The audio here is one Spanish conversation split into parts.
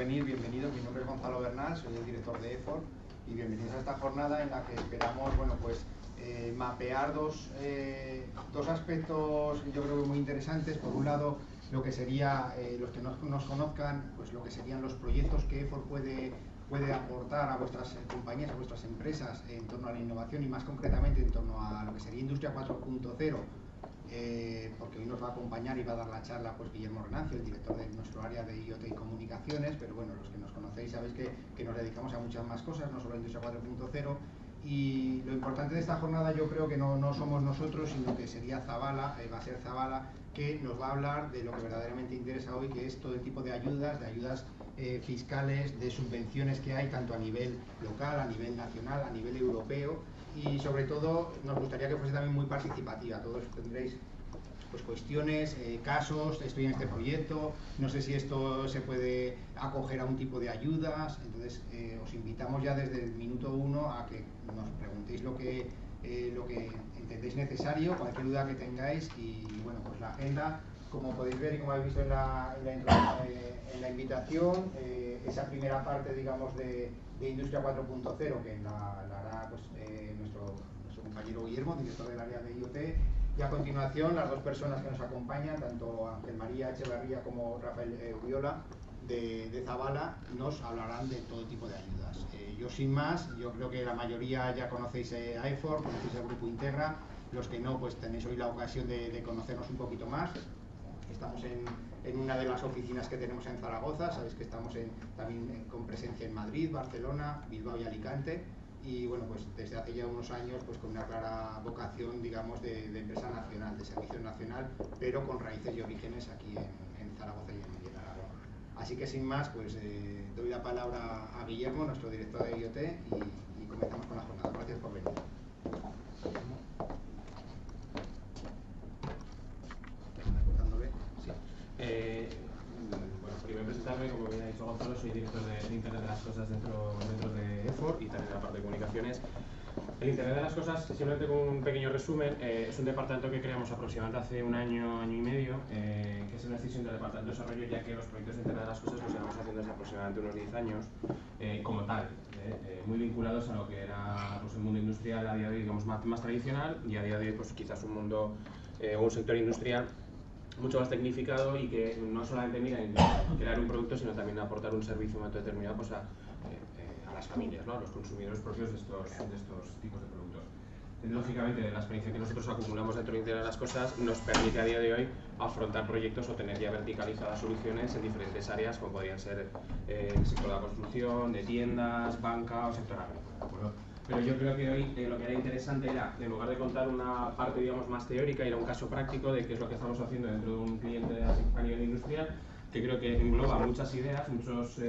venir, bienvenidos. Mi nombre es Gonzalo Bernal, soy el director de EFOR y bienvenidos a esta jornada en la que esperamos, mapear dos aspectos yo creo que muy interesantes. Por un lado, lo que sería, los que no nos conozcan, pues lo que serían los proyectos que EFOR puede aportar a vuestras compañías, a vuestras empresas en torno a la innovación y más concretamente en torno a lo que sería Industria 4.0. Porque hoy nos va a acompañar y va a dar la charla pues Guillermo Renancio, el director de nuestro área de IoT y comunicaciones, pero bueno, los que nos conocéis sabéis que nos dedicamos a muchas más cosas, no solo a Industria 4.0, y lo importante de esta jornada yo creo que no somos nosotros, sino que sería Zabala, va a ser Zabala, que nos va a hablar de lo que verdaderamente interesa hoy, que es todo el tipo de ayudas fiscales, de subvenciones que hay tanto a nivel local, a nivel nacional, a nivel europeo, y sobre todo nos gustaría que fuese también muy participativa. Todos tendréis pues cuestiones, casos, estoy en este proyecto, no sé si esto se puede acoger a un tipo de ayudas. Entonces os invitamos ya desde el minuto 1 a que nos preguntéis lo que entendéis necesario, cualquier duda que tengáis. Y bueno, pues la agenda, como podéis ver y como habéis visto en la invitación, esa primera parte, digamos, de Industria 4.0, que la hará pues, nuestro compañero Guillermo, director del área de IoT, y a continuación las dos personas que nos acompañan, tanto Ángel María Echevarría como Rafael Uriola de Zabala, nos hablarán de todo tipo de ayudas. Yo sin más, yo creo que la mayoría ya conocéis a EFOR, conocéis el grupo Integra. Los que no, pues tenéis hoy la ocasión de conocernos un poquito más. Estamos en una de las oficinas que tenemos en Zaragoza. Sabéis que estamos también con presencia en Madrid, Barcelona, Bilbao y Alicante. Y bueno, pues desde hace ya unos años pues con una clara vocación, digamos, de empresa nacional, de servicio nacional, pero con raíces y orígenes aquí en Zaragoza y en Aragón. Así que sin más, pues doy la palabra a Guillermo, nuestro director de IoT, y comenzamos con la jornada. Gracias por venir. Bueno, primero presentarme, como bien ha dicho Gonzalo, soy director de Internet de las Cosas dentro de EFOR y también de la parte de comunicaciones. El Internet de las Cosas, simplemente con un pequeño resumen, es un departamento que creamos aproximadamente hace un año, año y medio, que es una decisión del departamento de desarrollo, ya que los proyectos de Internet de las Cosas los llevamos haciendo desde aproximadamente unos 10 años, como tal, muy vinculados a lo que era pues, el mundo industrial a día de hoy, digamos, más tradicional, y a día de hoy pues, quizás un mundo o un sector industrial mucho más tecnificado y que no solamente mira en crear un producto, sino también aportar un servicio en un momento determinado pues, a las familias, ¿no? A los consumidores propios de estos tipos de productos. Lógicamente, la experiencia que nosotros acumulamos dentro de Internet de las Cosas nos permite a día de hoy afrontar proyectos o tener ya verticalizadas soluciones en diferentes áreas, como podrían ser el sector de la construcción, de tiendas, banca o sector agrícola, ¿de acuerdo? Pero yo creo que hoy lo que era interesante era, en lugar de contar una parte digamos más teórica, era un caso práctico de qué es lo que estamos haciendo dentro de un cliente a nivel industrial, que creo que engloba muchas ideas, muchos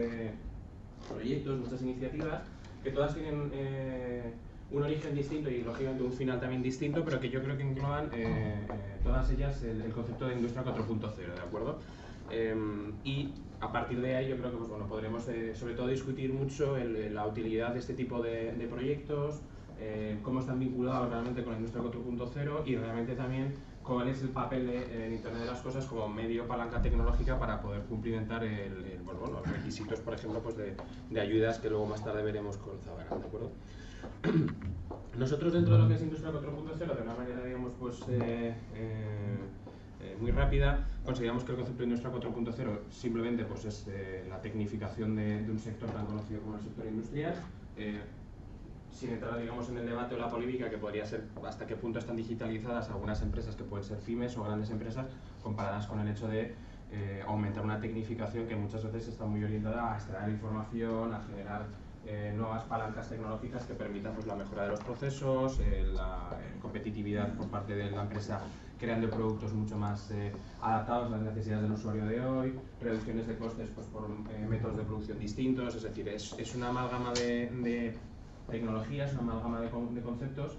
proyectos, muchas iniciativas, que todas tienen un origen distinto y lógicamente un final también distinto, pero que yo creo que engloban todas ellas el concepto de Industria 4.0, ¿de acuerdo? Y a partir de ahí yo creo que pues, bueno, podremos sobre todo discutir mucho la utilidad de este tipo de proyectos, cómo están vinculados realmente con la Industria 4.0 y realmente también cuál es el papel de Internet de las Cosas como medio palanca tecnológica para poder cumplimentar los requisitos, por ejemplo, pues de ayudas que luego más tarde veremos con Zabala, ¿de acuerdo? Nosotros dentro de lo que es Industria 4.0, de una manera, digamos, pues muy rápida, consideramos que el concepto de Industria 4.0 simplemente pues, es la tecnificación de un sector tan conocido como el sector industrial, sin entrar digamos, en el debate o la polémica que podría ser hasta qué punto están digitalizadas algunas empresas que pueden ser pymes o grandes empresas comparadas con el hecho de aumentar una tecnificación que muchas veces está muy orientada a extraer información, a generar nuevas palancas tecnológicas que permitan pues, la mejora de los procesos, la competitividad por parte de la empresa creando productos mucho más adaptados a las necesidades del usuario de hoy, reducciones de costes pues, por métodos de producción distintos, es decir, es una amalgama de tecnologías, una amalgama de conceptos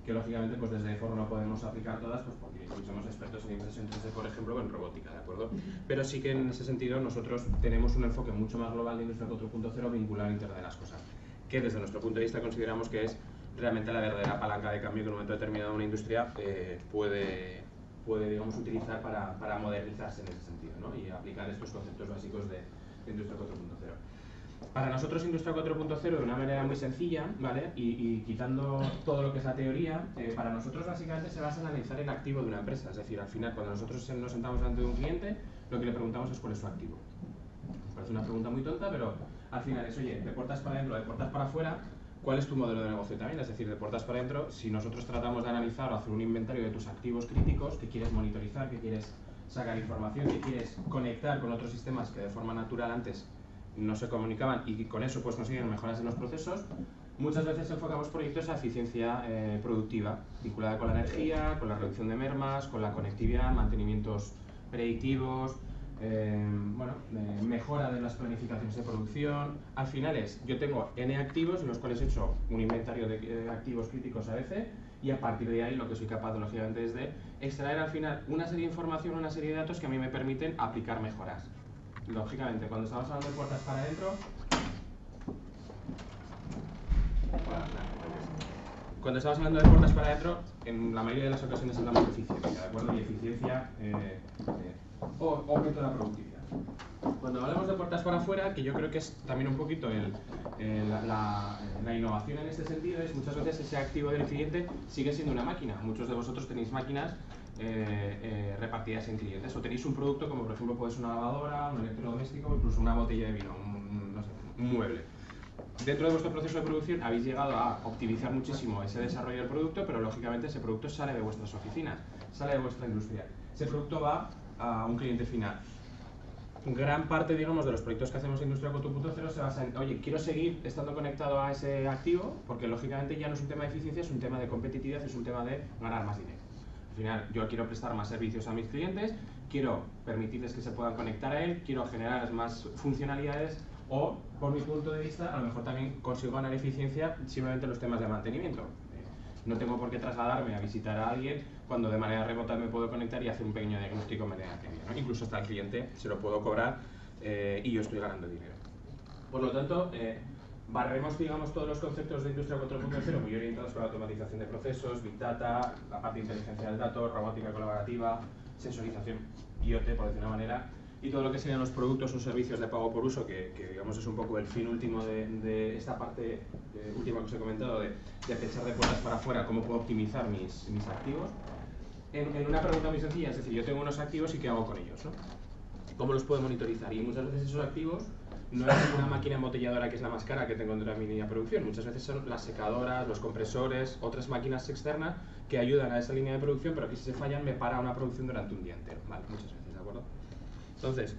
que lógicamente pues desde EFOR no podemos aplicar todas pues porque somos expertos en impresión 3D, por ejemplo, o en robótica, ¿de acuerdo? Pero sí que en ese sentido nosotros tenemos un enfoque mucho más global de Industria 4.0 vinculado a Internet de las Cosas, que desde nuestro punto de vista consideramos que es realmente la verdadera palanca de cambio que en un momento determinado una industria puede digamos, utilizar para modernizarse en ese sentido, ¿no? Y aplicar estos conceptos básicos Industria 4.0. Para nosotros Industria 4.0 de una manera muy sencilla, ¿vale? Y quitando todo lo que es la teoría, para nosotros básicamente se basa en analizar el activo de una empresa. Es decir, al final cuando nosotros nos sentamos delante de un cliente, lo que le preguntamos es cuál es su activo. Parece una pregunta muy tonta, pero al final es, oye, de puertas para adentro, de puertas para afuera, ¿cuál es tu modelo de negocio también? Es decir, de puertas para adentro, si nosotros tratamos de analizar o hacer un inventario de tus activos críticos, que quieres monitorizar, que quieres sacar información, que quieres conectar con otros sistemas que de forma natural antes no se comunicaban y con eso pues consiguen mejoras en los procesos, muchas veces enfocamos proyectos a eficiencia productiva, vinculada con la energía, con la reducción de mermas, con la conectividad, mantenimientos predictivos, mejora de las planificaciones de producción. Al final yo tengo N activos en los cuales he hecho un inventario de activos críticos a veces y a partir de ahí lo que soy capaz lógicamente es de extraer al final una serie de información, una serie de datos que a mí me permiten aplicar mejoras. Lógicamente, cuando estamos hablando de puertas para adentro, en la mayoría de las ocasiones hablamos de eficiencia, ¿de acuerdo? Y eficiencia o aumento de la productividad. Cuando hablamos de puertas para afuera, que yo creo que es también un poquito la innovación en este sentido, es muchas veces ese activo del cliente sigue siendo una máquina. Muchos de vosotros tenéis máquinas repartidas en clientes, o tenéis un producto como por ejemplo puede ser una lavadora, un electrodoméstico o incluso una botella de vino, un mueble. Dentro de vuestro proceso de producción habéis llegado a optimizar muchísimo ese desarrollo del producto, pero lógicamente ese producto sale de vuestras oficinas, sale de vuestra industria. Ese producto va a un cliente final. Gran parte, digamos, de los proyectos que hacemos en Industria 4.0 se basa en, oye, quiero seguir estando conectado a ese activo, porque lógicamente ya no es un tema de eficiencia, es un tema de competitividad, es un tema de ganar más dinero. Al final, yo quiero prestar más servicios a mis clientes, quiero permitirles que se puedan conectar a él, quiero generar más funcionalidades o, por mi punto de vista, a lo mejor también consigo ganar eficiencia simplemente en los temas de mantenimiento. No tengo por qué trasladarme a visitar a alguien cuando de manera remota me puedo conectar y hacer un pequeño diagnóstico de manera previa, ¿no? Incluso hasta el cliente se lo puedo cobrar y yo estoy ganando dinero. Por lo tanto, barremos, digamos, todos los conceptos de Industria 4.0 muy orientados para la automatización de procesos, Big Data, la parte de inteligencia del dato, robótica colaborativa, sensorización, IoT, por decir una manera, y todo lo que serían los productos o servicios de pago por uso, que digamos es un poco el fin último de esta parte última que os he comentado, de pensar de puertas para afuera, cómo puedo optimizar mis activos. En una pregunta muy sencilla, es decir, yo tengo unos activos y ¿qué hago con ellos, ¿no? ¿Cómo los puedo monitorizar? Y muchas veces esos activos no es una máquina embotelladora que es la más cara que tengo dentro de mi línea de producción, muchas veces son las secadoras, los compresores, otras máquinas externas que ayudan a esa línea de producción, pero que si se fallan me para una producción durante un día entero, ¿vale? Muchas veces, ¿de acuerdo? Entonces,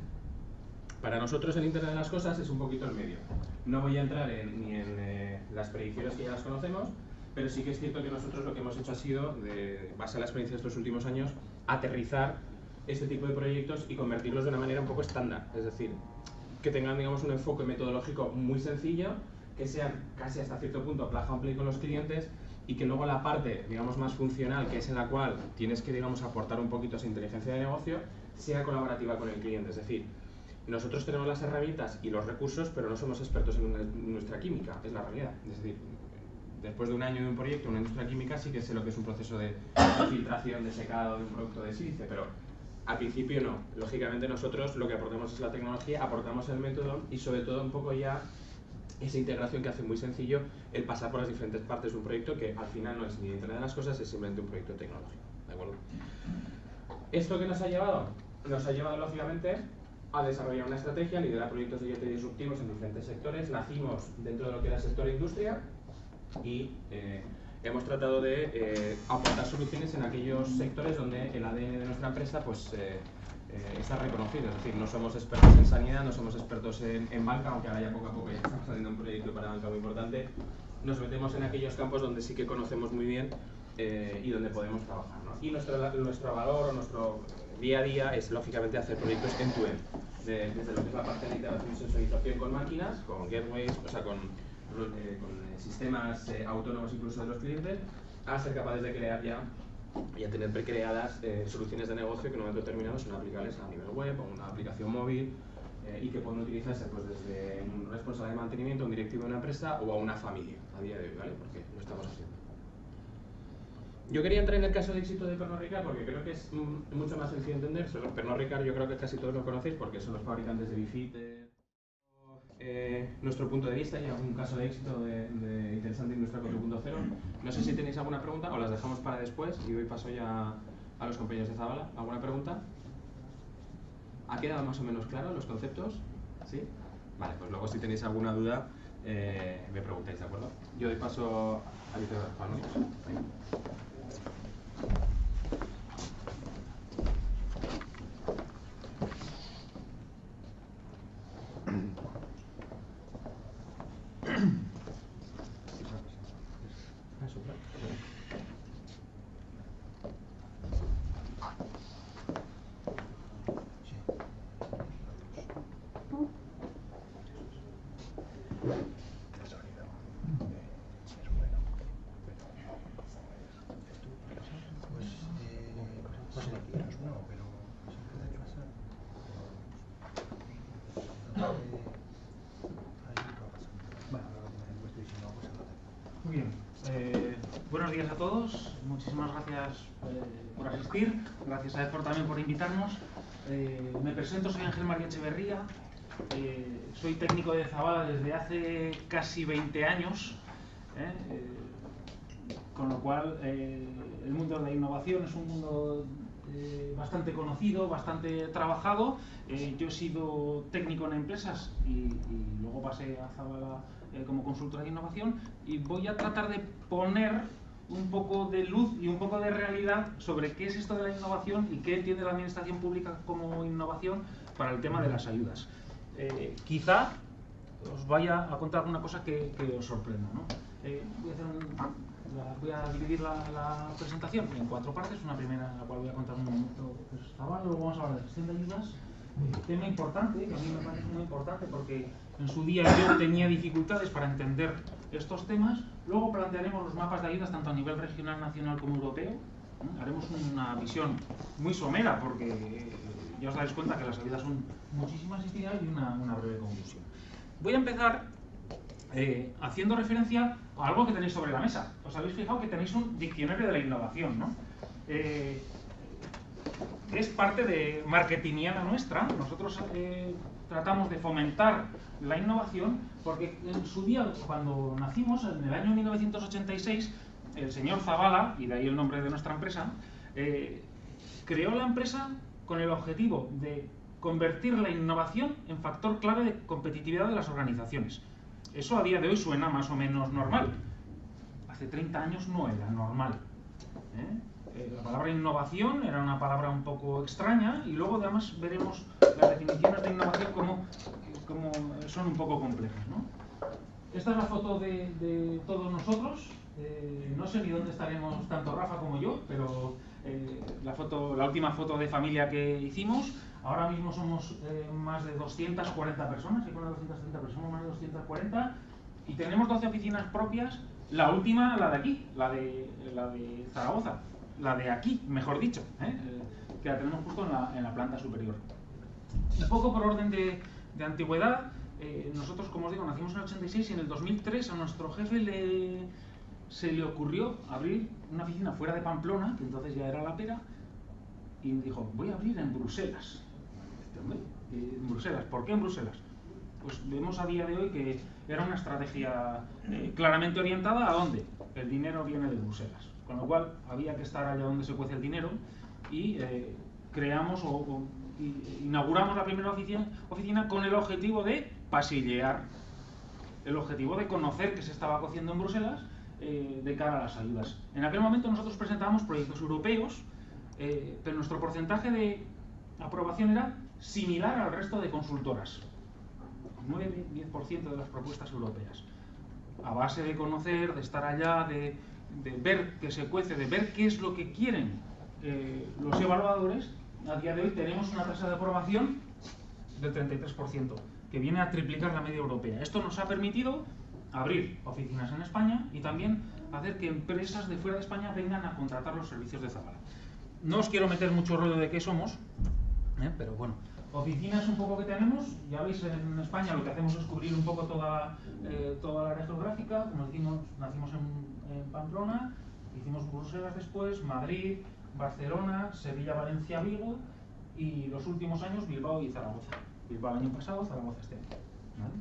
para nosotros el Internet de las Cosas es un poquito el medio. No voy a entrar ni en las predicciones que ya las conocemos, pero sí que es cierto que nosotros lo que hemos hecho ha sido, de base a la experiencia de estos últimos años, aterrizar este tipo de proyectos y convertirlos de una manera un poco estándar. Es decir, que tengan, digamos, un enfoque metodológico muy sencillo, que sean casi hasta cierto punto plug and play con los clientes y que luego la parte, digamos, más funcional, que es en la cual tienes que, digamos, aportar un poquito esa inteligencia de negocio, sea colaborativa con el cliente. Es decir, nosotros tenemos las herramientas y los recursos, pero no somos expertos en nuestra química, es la realidad. Es decir, después de un año de un proyecto, una industria química, sí que sé lo que es un proceso de filtración, de secado de un producto de sílice, pero al principio no. Lógicamente nosotros lo que aportamos es la tecnología, aportamos el método y sobre todo un poco ya esa integración que hace muy sencillo el pasar por las diferentes partes de un proyecto que al final no es ni Internet de las Cosas, es simplemente un proyecto tecnológico. ¿De acuerdo? ¿Esto qué nos ha llevado? Nos ha llevado lógicamente a desarrollar una estrategia, liderar proyectos de IoT disruptivos en diferentes sectores. Nacimos dentro de lo que era el sector industria y hemos tratado de aportar soluciones en aquellos sectores donde el ADN de nuestra empresa pues, está reconocido. Es decir, no somos expertos en sanidad, no somos expertos en banca, aunque ahora ya poco a poco ya estamos haciendo un proyecto para banca muy importante. Nos metemos en aquellos campos donde sí que conocemos muy bien y donde podemos trabajar, ¿no? Y nuestro valor o nuestro día a día es lógicamente hacer proyectos end-to-end, desde lo que es la parte de integración y sensorización con máquinas, con gateways, o sea, con sistemas autónomos incluso de los clientes, a ser capaces de crear ya y a tener precreadas soluciones de negocio que en un momento determinado son aplicables a nivel web o una aplicación móvil y que pueden utilizarse pues, desde un responsable de mantenimiento, un directivo de una empresa o a una familia a día de hoy, ¿vale? Porque lo estamos haciendo. Yo quería entrar en el caso de éxito de Pernod Ricard porque creo que es mucho más sencillo de entender. Pernod Ricard yo creo que casi todos lo conocéis porque son los fabricantes de Bifit, nuestro punto de vista y algún caso de éxito de Interesante Industria 4.0. No sé si tenéis alguna pregunta o las dejamos para después y doy paso ya a los compañeros de Zabala. ¿Alguna pregunta? ¿Ha quedado más o menos claro los conceptos? ¿Sí? Vale, pues luego si tenéis alguna duda me preguntáis, ¿de acuerdo? Yo doy paso a Juan Luis. Muy bien. Buenos días a todos. Muchísimas gracias por asistir. Gracias a EFOR también por invitarnos. Me presento, soy Ángel María Echeverría. Soy técnico de Zabala desde hace casi 20 años. Con lo cual, el mundo de la innovación es un mundo bastante conocido, bastante trabajado. Yo he sido técnico en empresas y luego pasé a Zabala como consultora de innovación, y voy a tratar de poner un poco de luz y un poco de realidad sobre qué es esto de la innovación y qué entiende la administración pública como innovación para el tema de las ayudas. Quizá os vaya a contar una cosa que os sorprenda, ¿no? Voy a dividir la presentación en 4 partes. Una primera en la cual voy a contar un momento que estaba, luego vamos a hablar de gestión de ayudas, tema importante, que a mí me parece muy importante porque en su día yo tenía dificultades para entender estos temas. Luego plantearemos los mapas de ayudas tanto a nivel regional, nacional como europeo. Haremos una visión muy somera porque ya os daréis cuenta que las ayudas son muchísimas y una breve conclusión. Voy a empezar haciendo referencia a algo que tenéis sobre la mesa. Os habéis fijado que tenéis un diccionario de la innovación, ¿no? Es parte de marketingiana nuestra. Nosotros tratamos de fomentar la innovación porque en su día, cuando nacimos, en el año 1986, el señor Zabala, y de ahí el nombre de nuestra empresa, creó la empresa con el objetivo de convertir la innovación en factor clave de competitividad de las organizaciones. Eso a día de hoy suena más o menos normal. Hace 30 años no era normal. La palabra innovación era una palabra un poco extraña, y luego además veremos las definiciones de innovación como son un poco complejas, ¿no? Esta es la foto de todos nosotros. No sé ni dónde estaremos tanto Rafa como yo, pero la última foto de familia que hicimos. Ahora mismo somos más de 240 personas, hay 230 personas, más de 240, y tenemos 12 oficinas propias. La última, la de aquí, la de Zaragoza, la de aquí, mejor dicho, que la tenemos justo en la planta superior. Un poco por orden de antigüedad, nosotros, como os digo, nacimos en el 86 y en el 2003 a nuestro jefe se le ocurrió abrir una oficina fuera de Pamplona, que entonces ya era La Pera, y dijo, voy a abrir en Bruselas. ¿En Bruselas? ¿Por qué en Bruselas? Pues vemos a día de hoy que era una estrategia claramente orientada a dónde el dinero viene de Bruselas, con lo cual había que estar allá donde se cuece el dinero, y creamos o inauguramos la primera oficina con el objetivo de pasillear, el objetivo de conocer qué se estaba cociendo en Bruselas de cara a las ayudas. En aquel momento nosotros presentábamos proyectos europeos, pero nuestro porcentaje de aprobación era similar al resto de consultoras, 9-10% de las propuestas europeas. A base de conocer, de estar allá, de ver qué se cuece, de ver qué es lo que quieren los evaluadores, a día de hoy tenemos una tasa de aprobación del 33%, que viene a triplicar la media europea. Esto nos ha permitido abrir oficinas en España y también hacer que empresas de fuera de España vengan a contratar los servicios de Zabala. No os quiero meter mucho rollo de qué somos, pero bueno, oficinas un poco que tenemos. Ya veis, en España lo que hacemos es cubrir un poco toda la área geográfica. Como decimos, nacimos en Pamplona, hicimos Bruselas después, Madrid, Barcelona, Sevilla, Valencia, Vigo, y los últimos años Bilbao y Zaragoza. Bilbao el año pasado, Zaragoza este año, ¿vale?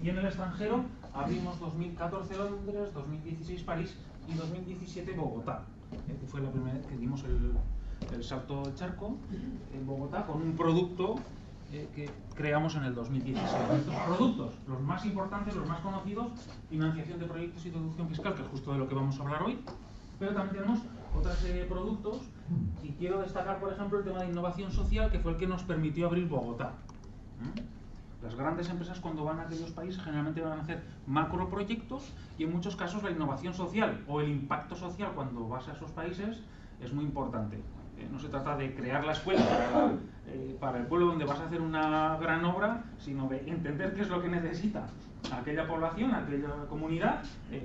Y en el extranjero abrimos 2014 Londres, 2016 París y 2017 Bogotá, que fue la primera vez que dimos el salto del charco en Bogotá con un producto que creamos en el 2016. Estos productos, los más importantes, los más conocidos, financiación de proyectos y deducción fiscal, que es justo de lo que vamos a hablar hoy, pero también tenemos otra serie de productos y quiero destacar, por ejemplo, el tema de innovación social, que fue el que nos permitió abrir Bogotá. Las grandes empresas, cuando van a aquellos países, generalmente van a hacer macroproyectos y en muchos casos la innovación social o el impacto social cuando vas a esos países es muy importante. No se trata de crear la escuela para el pueblo donde vas a hacer una gran obra, sino de entender qué es lo que necesita aquella población, aquella comunidad,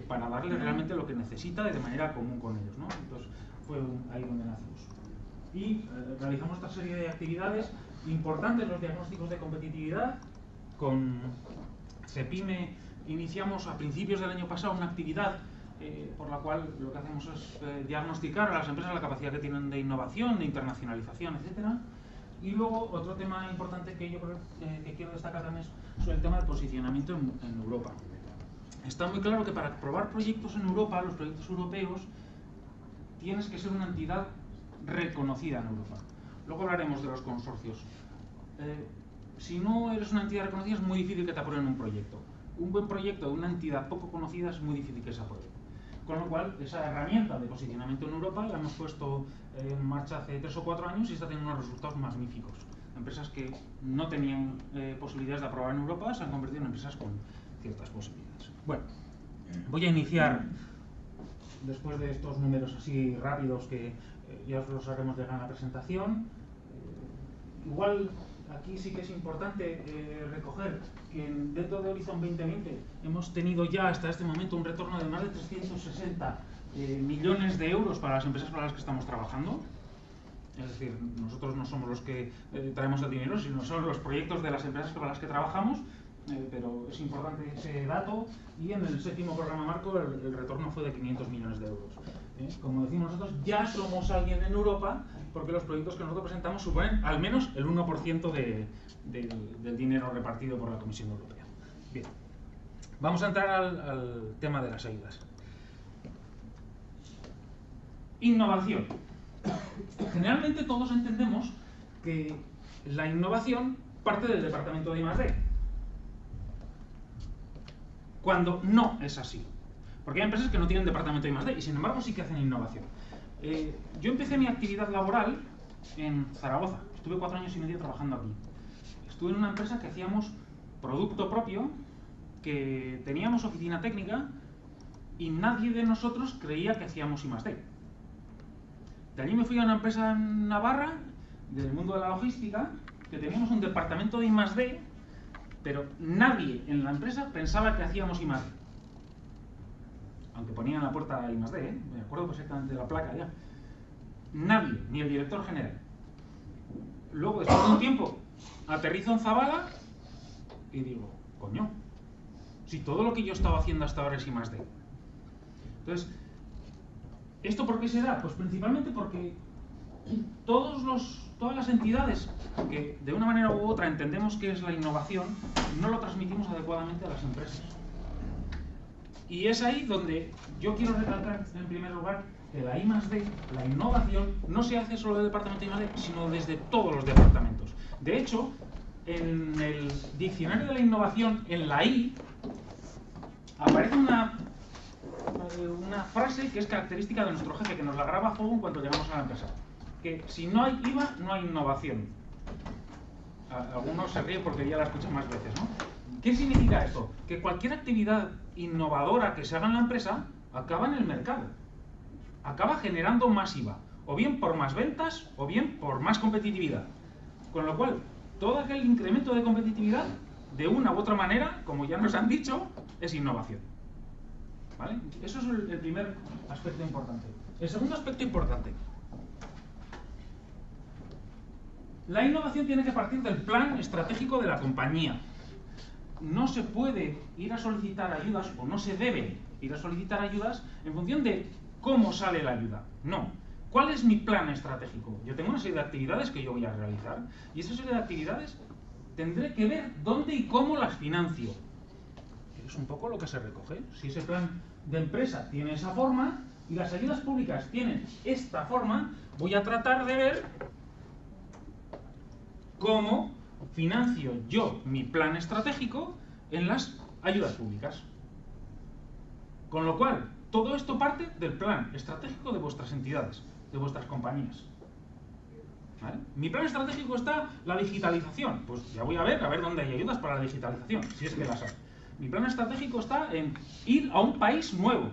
para darle realmente lo que necesita de manera común con ellos, ¿no? Entonces fue ahí donde nacimos. Y realizamos esta serie de actividades importantes, los diagnósticos de competitividad. Con CEPIME iniciamos a principios del año pasado una actividad por la cual lo que hacemos es diagnosticar a las empresas la capacidad que tienen de innovación, de internacionalización, etcétera. Y luego otro tema importante que yo creo que quiero destacar también es sobre el tema del posicionamiento en Europa. Está muy claro que para aprobar proyectos en Europa, los proyectos europeos, tienes que ser una entidad reconocida en Europa. Luego hablaremos de los consorcios. Si no eres una entidad reconocida, es muy difícil que te aprueben un proyecto. Un buen proyecto de una entidad poco conocida es muy difícil que se apruebe. Con lo cual, esa herramienta de posicionamiento en Europa la hemos puesto en marcha hace 3 o 4 años y está teniendo unos resultados magníficos. Empresas que no tenían posibilidades de aprobar en Europa se han convertido en empresas con ciertas posibilidades. Bueno, voy a iniciar, después de estos números así rápidos que ya os los haremos llegar en la presentación. Igual aquí sí que es importante recoger que dentro de Horizon 2020 hemos tenido ya hasta este momento un retorno de más de 360 millones de euros para las empresas para las que estamos trabajando. Es decir, nosotros no somos los que traemos el dinero, sino son los proyectos de las empresas para las que trabajamos, pero es importante ese dato. Y en el 7º programa marco el retorno fue de 500 millones de euros. Como decimos nosotros, ya somos alguien en Europa, porque los proyectos que nosotros presentamos suponen al menos el 1% del dinero repartido por la Comisión Europea. Bien, vamos a entrar al tema de las ayudas. Innovación. Generalmente todos entendemos que la innovación parte del departamento de I+D, cuando no es así. Porque hay empresas que no tienen departamento de I+D y sin embargo sí que hacen innovación. Yo empecé mi actividad laboral en Zaragoza. Estuve 4 años y medio trabajando aquí. Estuve en una empresa que hacíamos producto propio, que teníamos oficina técnica y nadie de nosotros creía que hacíamos I+D. De allí me fui a una empresa en Navarra, del mundo de la logística, que teníamos un departamento de I+D, pero nadie en la empresa pensaba que hacíamos I+D. Aunque ponían en la puerta I+D, me acuerdo perfectamente de la placa ya. Nadie, ni el director general. Luego, después de un tiempo, aterrizo en Zabala y digo, coño, si todo lo que yo estaba haciendo hasta ahora es I+D. Entonces, ¿esto por qué se da? Pues principalmente porque todas las entidades que de una manera u otra entendemos que es la innovación, no lo transmitimos adecuadamente a las empresas. Y es ahí donde yo quiero recalcar en primer lugar que la I+D, la innovación, no se hace solo del departamento de I+D, sino desde todos los departamentos. De hecho, en el diccionario de la innovación, en la I, aparece una frase que es característica de nuestro jefe, que nos la graba a fuego en cuanto llegamos a la empresa. Que si no hay IVA, no hay innovación. Algunos se ríen porque ya la escuchan más veces, ¿no? ¿Qué significa esto? Que cualquier actividad innovadora que se haga en la empresa acaba en el mercado. Acaba generando más IVA. O bien por más ventas, o bien por más competitividad. Con lo cual, todo aquel incremento de competitividad, de una u otra manera, como ya nos han dicho, es innovación. ¿Vale? Eso es el primer aspecto importante. El segundo aspecto importante. La innovación tiene que partir del plan estratégico de la compañía. No se puede ir a solicitar ayudas, o no se debe ir a solicitar ayudas en función de cómo sale la ayuda. No. ¿Cuál es mi plan estratégico? Yo tengo una serie de actividades que yo voy a realizar y esa serie de actividades tendré que ver dónde y cómo las financio. es un poco lo que se recoge. Si ese plan de empresa tiene esa forma y las ayudas públicas tienen esta forma, voy a tratar de ver cómo financio yo mi plan estratégico en las ayudas públicas. Con lo cual, todo esto parte del plan estratégico de vuestras entidades, de vuestras compañías. ¿Vale? Mi plan estratégico está la digitalización. Pues ya voy a ver dónde hay ayudas para la digitalización, si es que las hay. Mi plan estratégico está en ir a un país nuevo.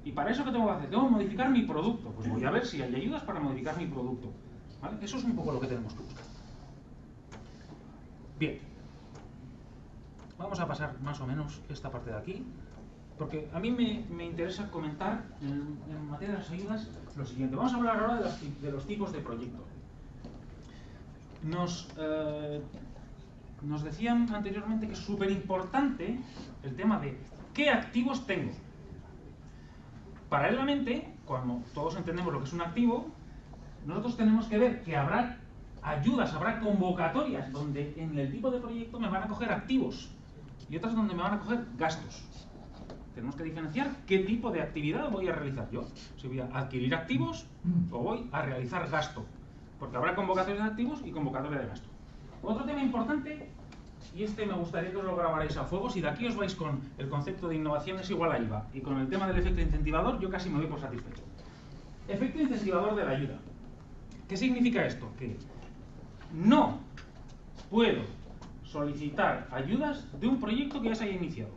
¿Y para eso qué tengo que hacer? Tengo que modificar mi producto. Pues voy a ver si hay ayudas para modificar mi producto. ¿Vale? Eso es un poco lo que tenemos que buscar. Bien. Vamos a pasar más o menos esta parte de aquí, porque a mí me interesa comentar en materia de las ayudas lo siguiente. Vamos a hablar ahora de los tipos de proyecto. Nos decían anteriormente que es súper importante el tema de qué activos tengo. Paralelamente, cuando todos entendemos lo que es un activo, nosotros tenemos que ver que habrá ayudas, habrá convocatorias donde en el tipo de proyecto me van a coger activos y otras donde me van a coger gastos. Tenemos que diferenciar qué tipo de actividad voy a realizar yo. Si voy a adquirir activos o voy a realizar gasto. Porque habrá convocatorias de activos y convocatoria de gasto. Otro tema importante, y este me gustaría que os lo grabarais a fuego, si de aquí os vais con el concepto de innovación es igual a IVA y con el tema del efecto incentivador, yo casi me doy por satisfecho. Efecto incentivador de la ayuda. ¿Qué significa esto? Que no puedo solicitar ayudas de un proyecto que ya se haya iniciado.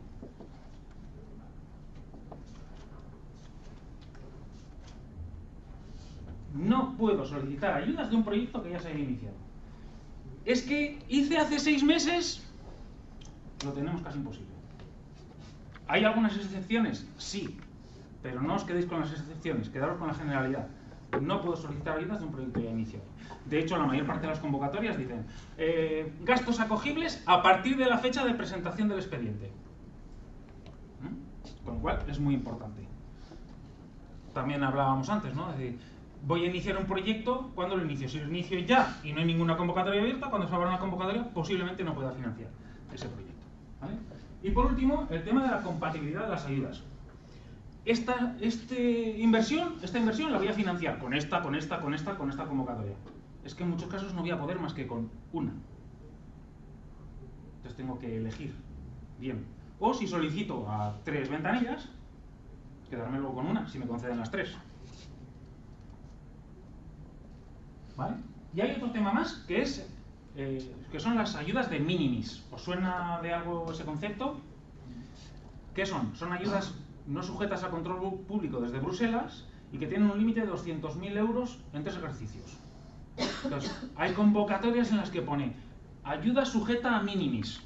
No puedo solicitar ayudas de un proyecto que ya se haya iniciado. Es que hice hace 6 meses, lo tenemos casi imposible. ¿Hay algunas excepciones? Sí, pero no os quedéis con las excepciones, quedaros con la generalidad. No puedo solicitar ayudas de un proyecto ya iniciado. De hecho, la mayor parte de las convocatorias dicen gastos acogibles a partir de la fecha de presentación del expediente. Con lo cual, es muy importante. También hablábamos antes, ¿no? Es decir, voy a iniciar un proyecto, ¿cuándo lo inicio? Si lo inicio ya y no hay ninguna convocatoria abierta, cuando se abra una convocatoria, posiblemente no pueda financiar ese proyecto. ¿Vale? Y por último, el tema de la compatibilidad de las ayudas. Esta inversión la voy a financiar con esta convocatoria. Es que en muchos casos no voy a poder más que con una. Entonces tengo que elegir bien. O si solicito a 3 ventanillas, quedarme luego con una, si me conceden las 3. ¿Vale? Y hay otro tema más, que son las ayudas de minimis. ¿Os suena de algo ese concepto? ¿Qué son? Son ayudas no sujetas a control público desde Bruselas y que tienen un límite de 200.000 euros en 3 ejercicios. Entonces, hay convocatorias en las que pone ayuda sujeta a minimis.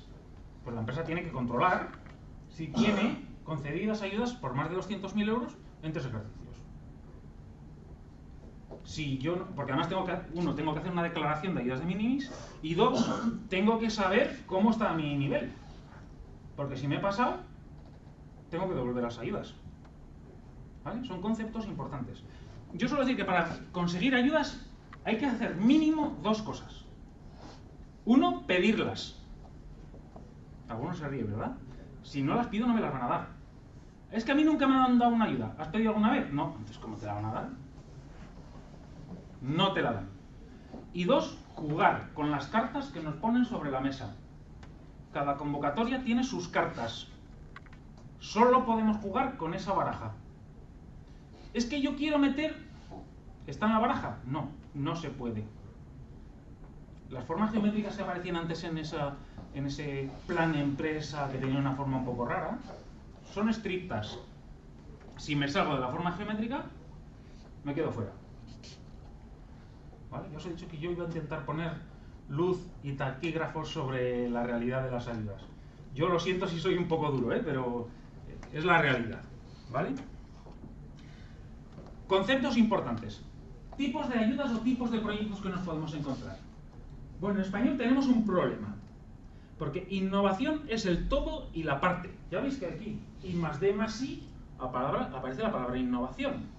Pues la empresa tiene que controlar si tiene concedidas ayudas por más de 200.000 euros en 3 ejercicios. Si yo, porque además tengo que hacer una declaración de ayudas de minimis, y 2, tengo que saber cómo está mi nivel. Porque si me he pasado, tengo que devolver las ayudas. ¿Vale? Son conceptos importantes. Yo suelo decir que para conseguir ayudas hay que hacer mínimo 2 cosas. 1, pedirlas. Algunos se ríen, ¿verdad? Si no las pido no me las van a dar. Es que a mí nunca me han dado una ayuda. ¿Has pedido alguna vez? No. Entonces, ¿cómo te la van a dar? No te la dan. Y 2, jugar con las cartas que nos ponen sobre la mesa. Cada convocatoria tiene sus cartas. Solo podemos jugar con esa baraja. Es que yo quiero meter... ¿Está en la baraja? No, no se puede. Las formas geométricas que aparecían antes en ese plan de empresa que tenía una forma un poco rara, son estrictas. Si me salgo de la forma geométrica, me quedo fuera. ¿Vale? Ya os he dicho que yo iba a intentar poner luz y taquígrafos sobre la realidad de las ayudas. Yo lo siento si soy un poco duro, pero es la realidad. ¿Vale? Conceptos importantes. Tipos de ayudas o tipos de proyectos que nos podemos encontrar. Bueno, en español tenemos un problema. Porque innovación es el todo y la parte. Ya veis que aquí, I más D más I, aparece la palabra innovación.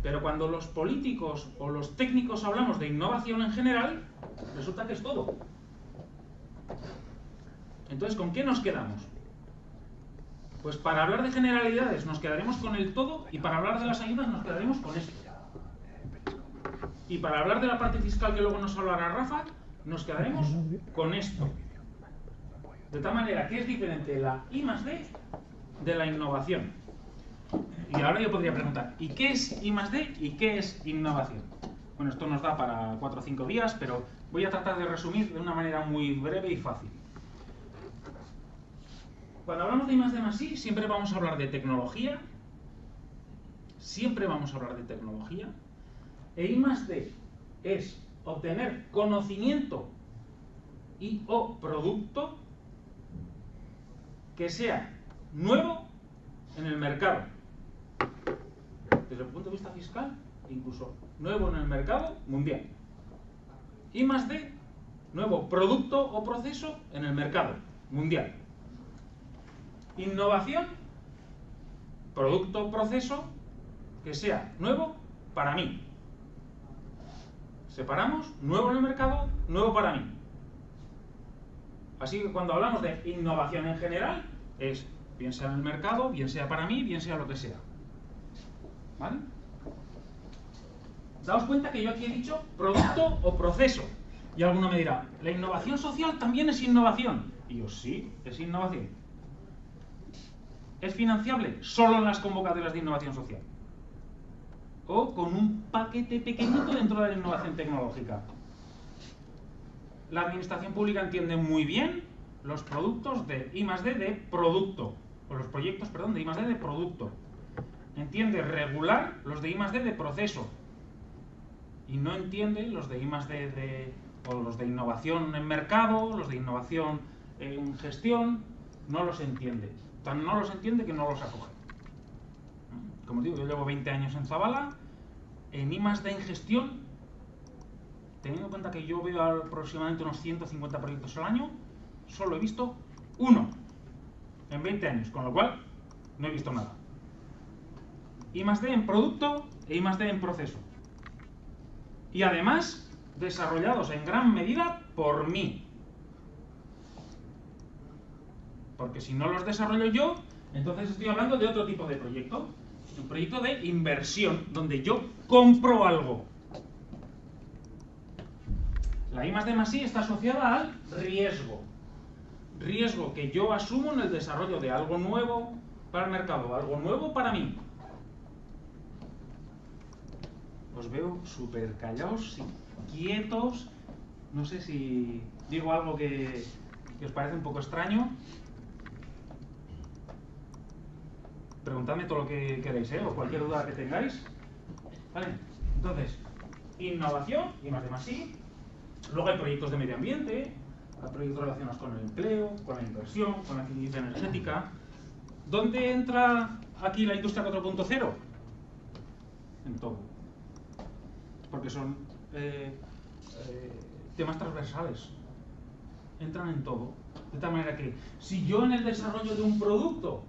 Pero cuando los políticos o los técnicos hablamos de innovación en general, resulta que es todo. Entonces, ¿con qué nos quedamos? Pues para hablar de generalidades nos quedaremos con el todo y para hablar de las ayudas nos quedaremos con esto. Y para hablar de la parte fiscal que luego nos hablará Rafa, nos quedaremos con esto. De tal manera que es diferente la I+D de la innovación. Y ahora yo podría preguntar, ¿y qué es I+D y qué es innovación? Bueno, esto nos da para 4 o 5 días, pero voy a tratar de resumir de una manera muy breve y fácil. Cuando hablamos de I+D+I, siempre vamos a hablar de tecnología. Siempre vamos a hablar de tecnología. E I+D es obtener conocimiento y o producto que sea nuevo en el mercado. Desde el punto de vista fiscal, incluso nuevo en el mercado mundial. I+D, nuevo producto o proceso en el mercado mundial. Innovación, producto o proceso que sea nuevo para mí. Separamos, nuevo en el mercado, nuevo para mí. Así que cuando hablamos de innovación en general, es bien sea en el mercado, bien sea para mí, bien sea lo que sea. ¿Vale? Daos cuenta que yo aquí he dicho producto o proceso. Y alguno me dirá, ¿la innovación social también es innovación? Y yo, sí, es innovación. ¿Es financiable? Solo en las convocatorias de innovación social. O con un paquete pequeñito dentro de la innovación tecnológica. La administración pública entiende muy bien los productos de I+D de producto, o los proyectos, perdón, de I+D de producto. Entiende regular los de I+D de proceso. Y no entiende los de I+D o los de innovación en mercado, los de innovación en gestión, no los entiende. Tan no los entiende que no los acoge. Como os digo, yo llevo 20 años en Zabala, en I+D en gestión, teniendo en cuenta que yo veo aproximadamente unos 150 proyectos al año, solo he visto uno en 20 años, con lo cual no he visto nada. I+D en producto e I+D en proceso. Y además, desarrollados en gran medida por mí. Porque si no los desarrollo yo, entonces estoy hablando de otro tipo de proyecto. Un proyecto de inversión, donde yo compro algo. La I+D+I está asociada al riesgo. Riesgo que yo asumo en el desarrollo de algo nuevo para el mercado, algo nuevo para mí. Os veo súper callados y quietos. No sé si digo algo que os parece un poco extraño. Preguntadme todo lo que queréis, o cualquier duda que tengáis. ¿Vale? Entonces, innovación, I+D+I. Luego hay proyectos de medio ambiente, hay proyectos relacionados con el empleo, con la inversión, con la eficiencia energética. ¿Dónde entra aquí la industria 4.0? En todo. Porque son temas transversales. Entran en todo. De tal manera que, si yo en el desarrollo de un producto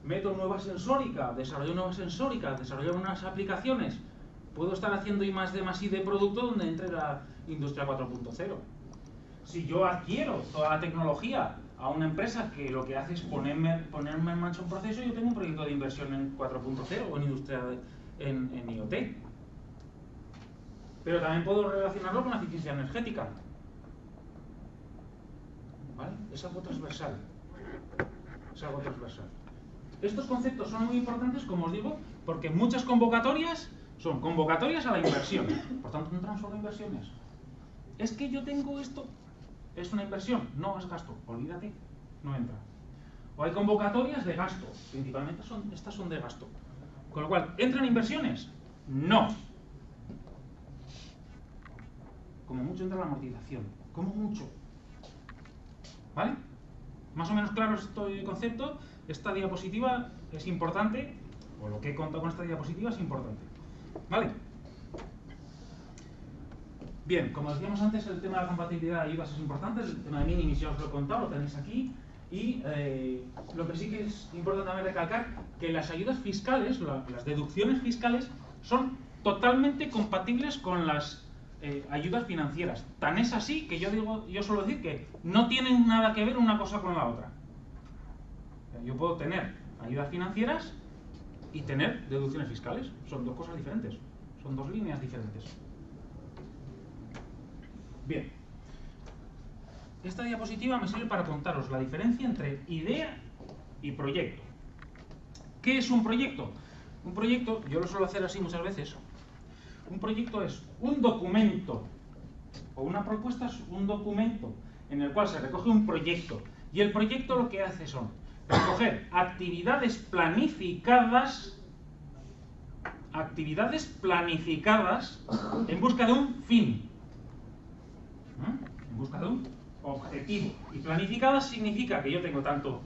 meto nueva sensórica, desarrollo nuevas sensóricas, desarrollo unas aplicaciones, puedo estar haciendo I+D+I de producto donde entre la industria 4.0. Si yo adquiero toda la tecnología a una empresa que lo que hace es ponerme en marcha un proceso, yo tengo un proyecto de inversión en 4.0 o en industria en IoT. Pero también puedo relacionarlo con la eficiencia energética. ¿Vale? Es algo transversal. Es algo transversal. Estos conceptos son muy importantes, como os digo, porque muchas convocatorias son convocatorias a la inversión. Por tanto, entran solo inversiones. Es que yo tengo esto. ¿Es una inversión? No, es gasto. Olvídate, no entra. O hay convocatorias de gasto. Principalmente estas son de gasto. Con lo cual, ¿entran inversiones? No. Como mucho entra la amortización. Como mucho. ¿Vale? Más o menos claro este concepto. Esta diapositiva es importante, o lo que he contado con esta diapositiva es importante. ¿Vale? Bien, como decíamos antes, el tema de la compatibilidad de ayudas es importante, el tema de minimis ya os lo he contado, lo tenéis aquí, y lo que sí que es importante también recalcar, que las ayudas fiscales, las deducciones fiscales, son totalmente compatibles con las ayudas financieras. Tan es así que yo suelo decir que no tienen nada que ver una cosa con la otra. Yo puedo tener ayudas financieras y tener deducciones fiscales. Son dos cosas diferentes, son dos líneas diferentes. Bien, esta diapositiva me sirve para contaros la diferencia entre idea y proyecto. ¿Qué es un proyecto? Un proyecto, yo lo suelo hacer así muchas veces, un proyecto es un documento, o una propuesta es un documento en el cual se recoge un proyecto, y el proyecto lo que hace son recoger actividades planificadas en busca de un fin, en busca de un objetivo. Y planificadas significa que yo tengo tanto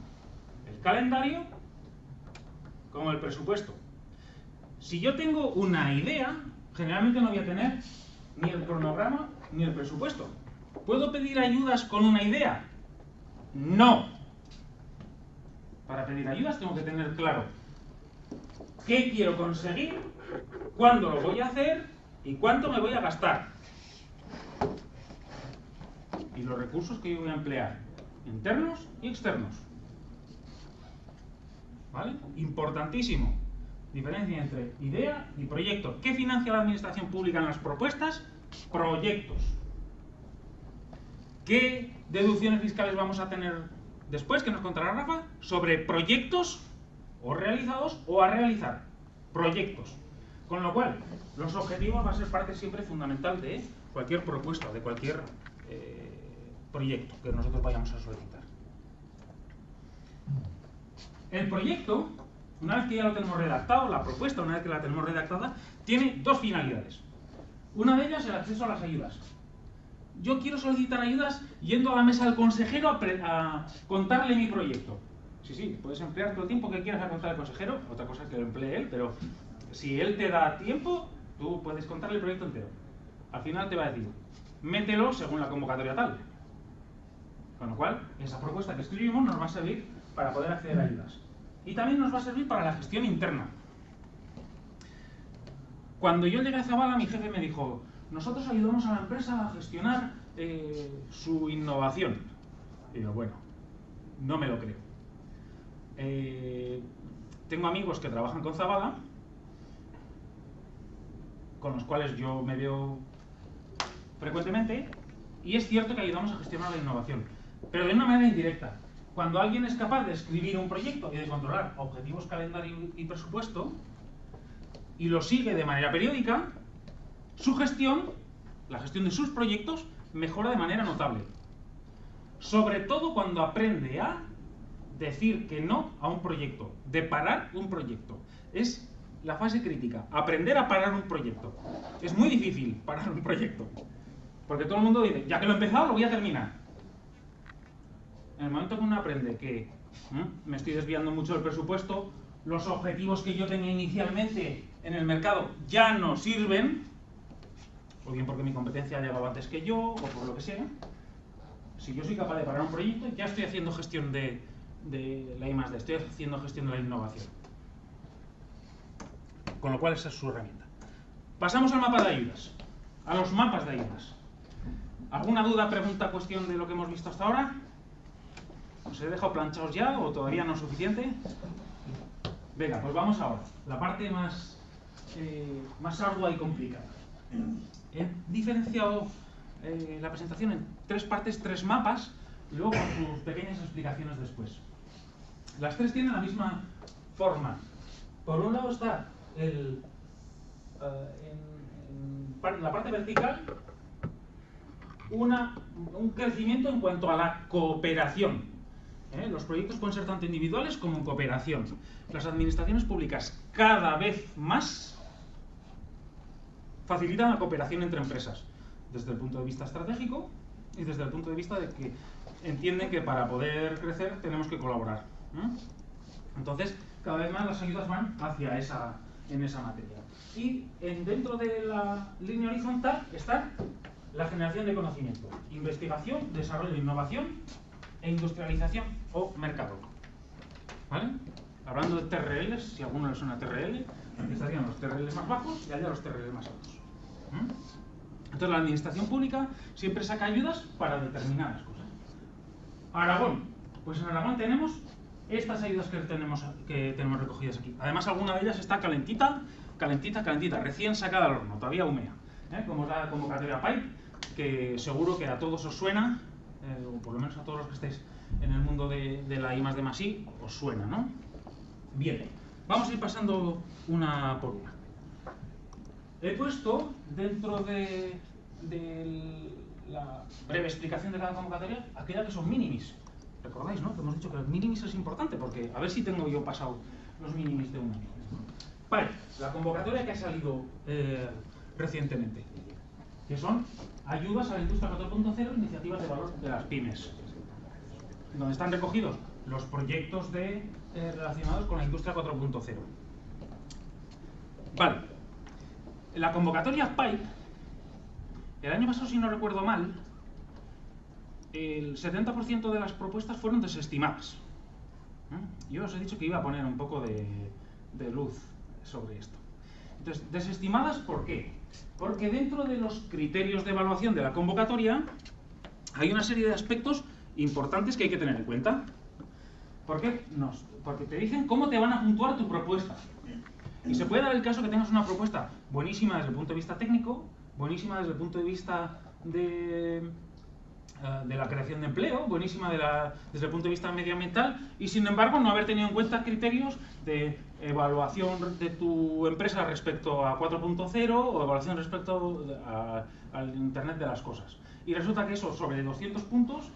el calendario como el presupuesto. Si yo tengo una idea, generalmente no voy a tener ni el cronograma ni el presupuesto. ¿Puedo pedir ayudas con una idea? No. Para pedir ayudas tengo que tener claro qué quiero conseguir, cuándo lo voy a hacer y cuánto me voy a gastar. Y los recursos que yo voy a emplear, internos y externos. ¿Vale? Importantísimo. Diferencia entre idea y proyecto. ¿Qué financia la administración pública en las propuestas? Proyectos. ¿Qué deducciones fiscales vamos a tener después, que nos contará Rafa? Sobre proyectos o realizados o a realizar. Proyectos. Con lo cual, los objetivos van a ser parte siempre fundamental de cualquier propuesta, de cualquier proyecto que nosotros vayamos a solicitar. El proyecto, una vez que ya lo tenemos redactado, la propuesta, una vez que la tenemos redactada, tiene dos finalidades. Una de ellas es el acceso a las ayudas. Yo quiero solicitar ayudas yendo a la mesa del consejero a contarle mi proyecto. Sí, puedes emplear todo el tiempo que quieras a contar al consejero, otra cosa es que lo emplee él, pero si él te da tiempo, tú puedes contarle el proyecto entero. Al final te va a decir, mételo según la convocatoria tal. Con lo cual, esa propuesta que escribimos nos va a servir para poder acceder a ayudas. Y también nos va a servir para la gestión interna. Cuando yo llegué a Zabala, mi jefe me dijo, nosotros ayudamos a la empresa a gestionar su innovación. Y digo, bueno, no me lo creo. Tengo amigos que trabajan con Zabala, con los cuales yo me veo frecuentemente, y es cierto que ayudamos a gestionar la innovación, pero de una manera indirecta. Cuando alguien es capaz de escribir un proyecto y de controlar objetivos, calendario y presupuesto, y lo sigue de manera periódica, su gestión, la gestión de sus proyectos, mejora de manera notable. Sobre todo cuando aprende a decir que no a un proyecto, de parar un proyecto. Es la fase crítica, aprender a parar un proyecto. Es muy difícil parar un proyecto, porque todo el mundo dice, ya que lo he empezado, lo voy a terminar. En el momento que uno aprende que me estoy desviando mucho del presupuesto, los objetivos que yo tenía inicialmente en el mercado ya no sirven, o bien porque mi competencia ha llegado antes que yo, o por lo que sea. Si yo soy capaz de parar un proyecto, ya estoy haciendo gestión de la I+D, estoy haciendo gestión de la innovación. Con lo cual esa es su herramienta. Pasamos al mapa de ayudas, a los mapas de ayudas. ¿Alguna duda, pregunta, cuestión de lo que hemos visto hasta ahora? ¿Os he dejado planchados ya o todavía no es suficiente? Venga, pues vamos ahora. La parte más ardua y complicada. He diferenciado la presentación en tres partes, tres mapas, y luego con sus pequeñas explicaciones después. Las tres tienen la misma forma. Por un lado está en la parte vertical un crecimiento en cuanto a la cooperación. Los proyectos pueden ser tanto individuales como en cooperación. Las administraciones públicas cada vez más facilitan la cooperación entre empresas, desde el punto de vista estratégico y desde el punto de vista de que entienden que para poder crecer tenemos que colaborar. Entonces, cada vez más las ayudas van hacia en esa materia. Y dentro de la línea horizontal está la generación de conocimiento, investigación, desarrollo, innovación e industrialización o mercado. ¿Vale? Hablando de TRLs, si a alguno le suena TRL, estarían los TRLs más bajos y allá los TRLs más altos. Entonces la administración pública siempre saca ayudas para determinadas cosas. Aragón. Pues en Aragón tenemos estas ayudas que tenemos recogidas aquí. Además, alguna de ellas está calentita, recién sacada del horno, todavía húmeda, como es la convocatoria PIPE, que seguro que a todos os suena, o por lo menos a todos los que estáis en el mundo de la I+D+I, os suena, ¿no? Bien, vamos a ir pasando una por una. He puesto dentro de la breve explicación de cada convocatoria aquella que son minimis. ¿Recordáis, no? Que hemos dicho que los minimis es importante, porque a ver si tengo yo pasado los minimis de un año. Vale, la convocatoria que ha salido recientemente, que son ayudas a la industria 4.0, iniciativas de valor de las pymes, donde están recogidos los proyectos relacionados con la industria 4.0. Vale, la convocatoria PIPE, el año pasado, si no recuerdo mal, el 70% de las propuestas fueron desestimadas. Yo os he dicho que iba a poner un poco de luz sobre esto. Entonces, desestimadas, ¿por qué? Porque dentro de los criterios de evaluación de la convocatoria hay una serie de aspectos importantes que hay que tener en cuenta. ¿Por qué? Porque te dicen cómo te van a puntuar tu propuesta. Y se puede dar el caso que tengas una propuesta buenísima desde el punto de vista técnico, buenísima desde el punto de vista de la creación de empleo, buenísima desde el punto de vista medioambiental, y sin embargo no haber tenido en cuenta criterios de evaluación de tu empresa respecto a 4.0 o evaluación respecto al Internet de las cosas. Y resulta que eso, sobre 200 puntos,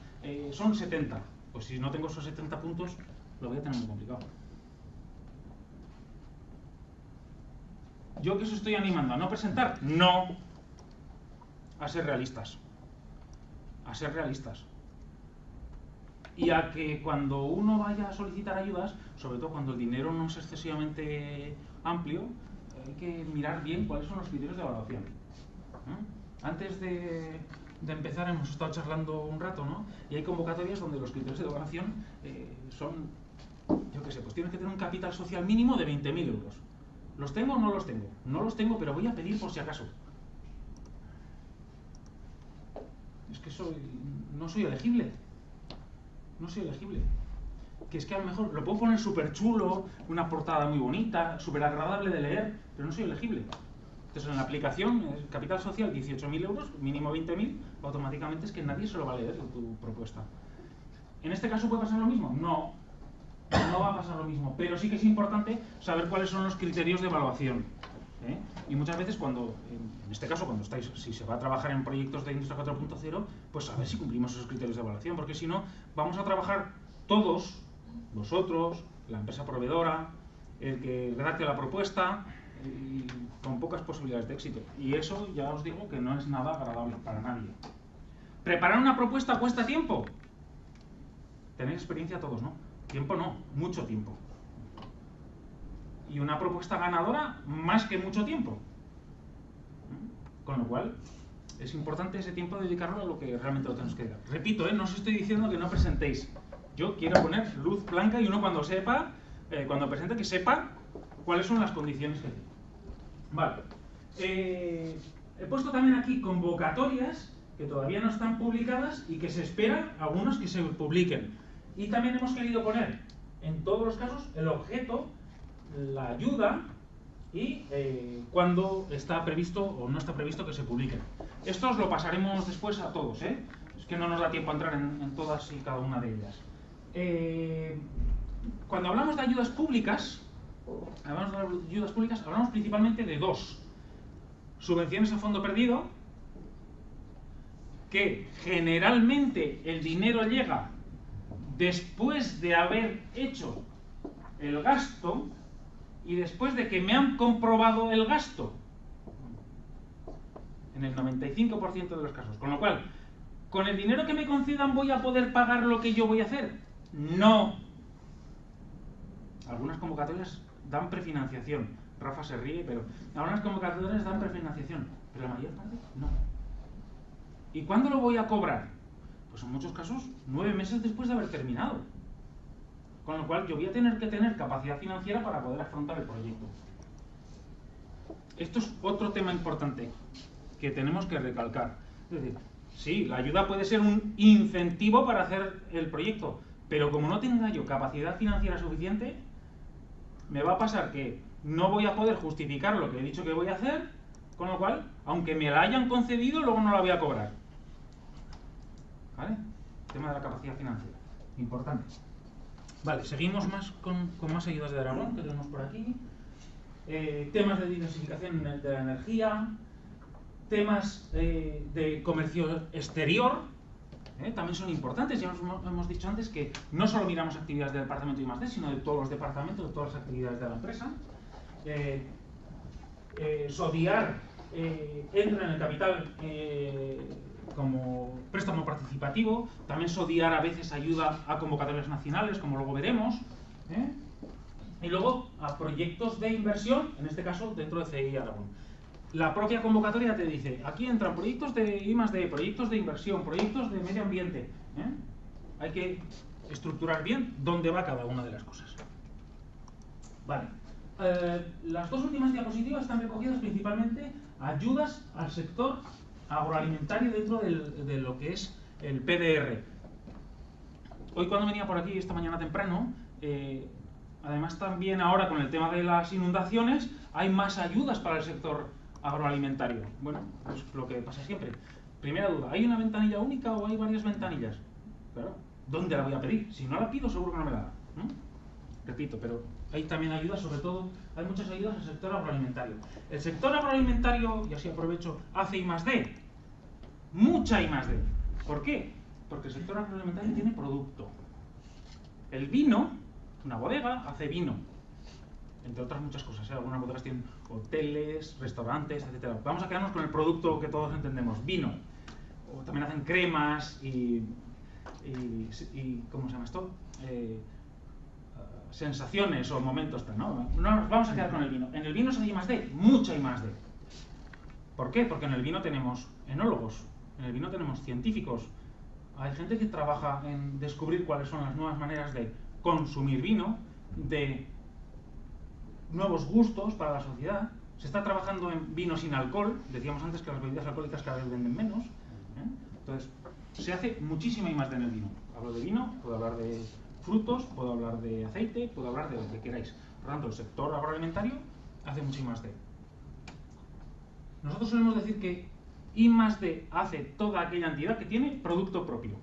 son 70. Pues si no tengo esos 70 puntos, lo voy a tener muy complicado. ¿Yo qué os estoy animando? ¿A no presentar? No. A ser realistas. A ser realistas. Y a que cuando uno vaya a solicitar ayudas, sobre todo cuando el dinero no es excesivamente amplio, hay que mirar bien cuáles son los criterios de evaluación. Antes de empezar hemos estado charlando un rato, ¿no? Y hay convocatorias donde los criterios de evaluación son, yo qué sé, pues tienes que tener un capital social mínimo de 20.000 euros. ¿Los tengo o no los tengo? No los tengo, pero voy a pedir por si acaso. Es que no soy elegible. No soy elegible. Que es que a lo mejor lo puedo poner súper chulo, una portada muy bonita, súper agradable de leer, pero no soy elegible. Entonces en la aplicación, el capital social 18.000 euros, mínimo 20.000, automáticamente es que nadie se lo va a leer tu propuesta. ¿En este caso puede pasar lo mismo? No, no va a pasar lo mismo, pero sí que es importante saber cuáles son los criterios de evaluación. Y muchas veces cuando, en este caso, si se va a trabajar en proyectos de industria 4.0, pues a ver si cumplimos esos criterios de evaluación, porque si no, vamos a trabajar todos, vosotros, la empresa proveedora, el que redacte la propuesta, y con pocas posibilidades de éxito. Y eso ya os digo que no es nada agradable para nadie. ¿Preparar una propuesta cuesta tiempo? Tenéis experiencia todos, ¿no? Tiempo no, mucho tiempo. Y una propuesta ganadora, más que mucho tiempo. Con lo cual, es importante ese tiempo dedicarlo a lo que realmente lo tenemos que dar. Repito, no os estoy diciendo que no presentéis. Yo quiero poner luz blanca y uno cuando sepa, cuando presente, que sepa cuáles son las condiciones que tiene. Vale. He puesto también aquí convocatorias que todavía no están publicadas y que se esperan algunos que se publiquen. Y también hemos querido poner, en todos los casos, el objeto, la ayuda y cuándo está previsto o no está previsto que se publiquen. Esto os lo pasaremos después a todos, Es que no nos da tiempo a entrar en todas y cada una de ellas. Cuando hablamos de ayudas públicas, hablamos principalmente de dos. Subvenciones a fondo perdido, que generalmente el dinero llega después de haber hecho el gasto y después de que me han comprobado el gasto, en el 95% de los casos. Con lo cual, ¿con el dinero que me concedan voy a poder pagar lo que yo voy a hacer? No. Algunas convocatorias dan prefinanciación. Rafa se ríe, pero algunas convocatorias dan prefinanciación, pero la mayor parte no. ¿Y cuándo lo voy a cobrar? Pues en muchos casos 9 meses después de haber terminado. Con lo cual yo voy a tener que tener capacidad financiera para poder afrontar el proyecto. Esto es otro tema importante que tenemos que recalcar. Es decir, sí, la ayuda puede ser un incentivo para hacer el proyecto, Pero como no tenga yo capacidad financiera suficiente, me va a pasar que no voy a poder justificar lo que he dicho que voy a hacer, con lo cual, aunque me la hayan concedido, luego no la voy a cobrar. ¿Vale? Tema de la capacidad financiera. Importante. Vale, seguimos más con más ayudas de Aragón, que tenemos por aquí. Temas de diversificación de la energía, temas de comercio exterior, también son importantes. Ya hemos dicho antes que no solo miramos actividades del departamento de I+D, sino de todos los departamentos, de todas las actividades de la empresa. SODIAR entra en el capital como préstamo participativo. También SODIAR a veces ayuda a convocatorias nacionales, como luego veremos. Y luego a proyectos de inversión, en este caso dentro de CI Aragón. La propia convocatoria te dice, aquí entran proyectos de I+D, proyectos de inversión, proyectos de medio ambiente. Hay que estructurar bien dónde va cada una de las cosas. Vale. Las dos últimas diapositivas están recogidas principalmente ayudas al sector agroalimentario dentro de lo que es el PDR. Hoy cuando venía por aquí, esta mañana temprano, además también ahora con el tema de las inundaciones, hay más ayudas para el sector agroalimentario. Bueno, es lo que pasa siempre. Primera duda, ¿hay una ventanilla única o hay varias ventanillas? Claro, ¿dónde la voy a pedir? Si no la pido, seguro que no me la da. Repito, pero hay también ayudas, sobre todo, hay muchas ayudas al sector agroalimentario. El sector agroalimentario, y así aprovecho, hace I+D. Mucha I+D. ¿Por qué? Porque el sector agroalimentario tiene producto. El vino, una bodega, hace vino. Entre otras muchas cosas, algunas bodegas tienen hoteles, restaurantes, etc. Vamos a quedarnos con el producto que todos entendemos, vino. O también hacen cremas y ¿cómo se llama esto? Sensaciones o momentos, ¿no? Nos vamos a quedar con el vino. En el vino se hay I+D, mucha I+D. ¿Por qué? Porque en el vino tenemos enólogos, en el vino tenemos científicos. Hay gente que trabaja en descubrir cuáles son las nuevas maneras de consumir vino, de nuevos gustos para la sociedad. Se está trabajando en vino sin alcohol. Decíamos antes que las bebidas alcohólicas cada vez venden menos. Entonces, se hace muchísima I+D en el vino. Hablo de vino, puedo hablar de frutos, puedo hablar de aceite, puedo hablar de lo que queráis. Por lo tanto, el sector agroalimentario hace mucho I+D. Nosotros solemos decir que I+D hace toda aquella entidad que tiene producto propio.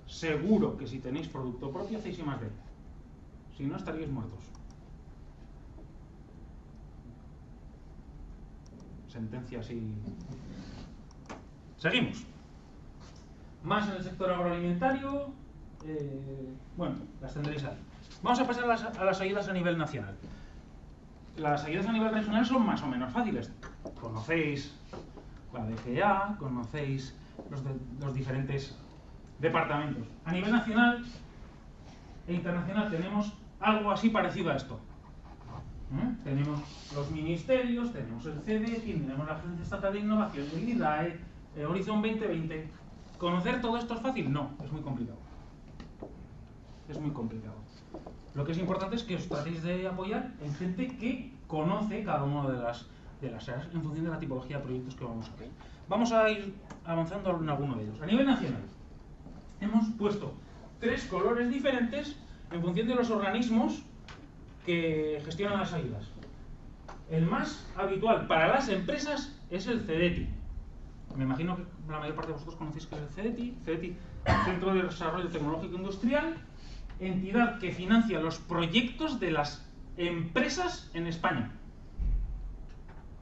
Seguro que si tenéis producto propio hacéis I+D. Si no, estaríais muertos. Sentencia así. Seguimos. Más en el sector agroalimentario. Bueno, las tendréis ahí. Vamos a pasar a las ayudas a nivel nacional. Las ayudas a nivel regional son más o menos fáciles. Conocéis la DGA, conocéis los diferentes departamentos. A nivel nacional e internacional tenemos algo así parecido a esto. Tenemos los ministerios, tenemos el CDECI, tenemos la Agencia Estatal de Innovación, el IDAE, Horizon 2020. ¿Conocer todo esto es fácil? No, es muy complicado. Es muy complicado. Lo que es importante es que os tratéis de apoyar en gente que conoce cada una de las áreas en función de la tipología de proyectos que vamos a ver. Vamos a ir avanzando en alguno de ellos. A nivel nacional, hemos puesto 3 colores diferentes en función de los organismos que gestionan las ayudas. El más habitual para las empresas es el CDETI. Me imagino que la mayor parte de vosotros conocéis que es el CDETI. CDETI, Centro de Desarrollo Tecnológico Industrial, entidad que financia los proyectos de las empresas en España.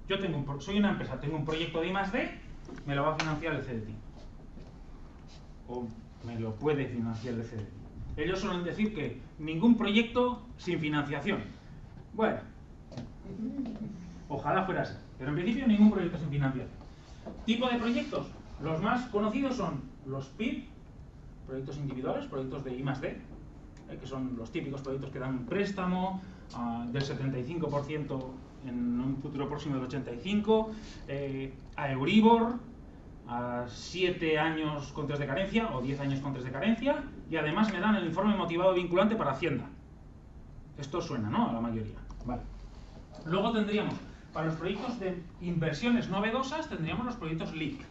Yo soy una empresa, tengo un proyecto de I+D, me lo va a financiar el CDETI. O me lo puede financiar el CDETI. Ellos suelen decir que ningún proyecto sin financiación. Bueno, ojalá fuera así, pero en principio ningún proyecto sin financiación. Tipo de proyectos, los más conocidos son los PIB, proyectos individuales, proyectos de I+D, que son los típicos proyectos que dan un préstamo del 75% en un futuro próximo del 85%, a Euribor, a 7 años con 3 de carencia o 10 años con 3 de carencia, y además me dan el informe motivado vinculante para Hacienda. Esto suena, ¿no? A la mayoría. Vale. Luego tendríamos, para los proyectos de inversiones novedosas, tendríamos los proyectos LIC,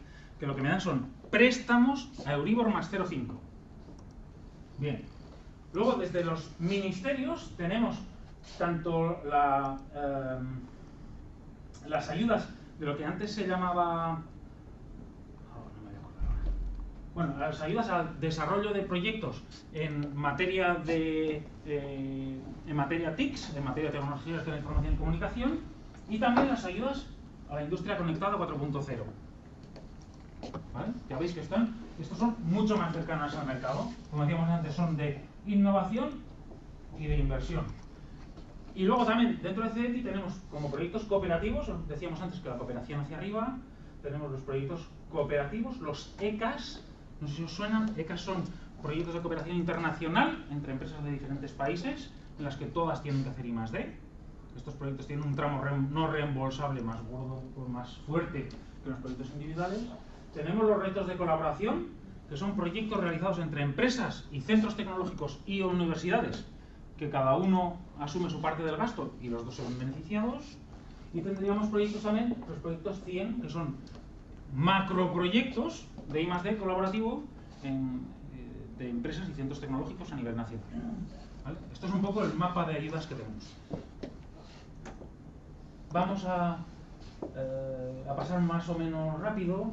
que lo que me dan son préstamos a Euribor más 0,5. Bien. Luego, desde los ministerios tenemos tanto las ayudas de lo que antes se llamaba... Bueno, las ayudas al desarrollo de proyectos en materia de TICs, en materia de tecnologías de la información y comunicación, y también las ayudas a la industria conectada 4.0. ¿Vale? Ya veis que estos son mucho más cercanos al mercado. Como decíamos antes, son de innovación y de inversión. Y luego también dentro de CDTI tenemos como proyectos cooperativos, decíamos antes que la cooperación hacia arriba, tenemos los proyectos cooperativos, los ECAs. No sé si os suenan. ECAs son proyectos de cooperación internacional entre empresas de diferentes países, en las que todas tienen que hacer I+D. Estos proyectos tienen un tramo no reembolsable más gordo, más fuerte que los proyectos individuales. Tenemos los retos de colaboración, que son proyectos realizados entre empresas y centros tecnológicos y universidades, que cada uno asume su parte del gasto y los dos se ven beneficiados. Y tendríamos proyectos también, los proyectos 100, que son macroproyectos de I+D colaborativo de empresas y centros tecnológicos a nivel nacional. ¿Vale? Esto es un poco el mapa de ayudas que tenemos. Vamos a pasar más o menos rápido.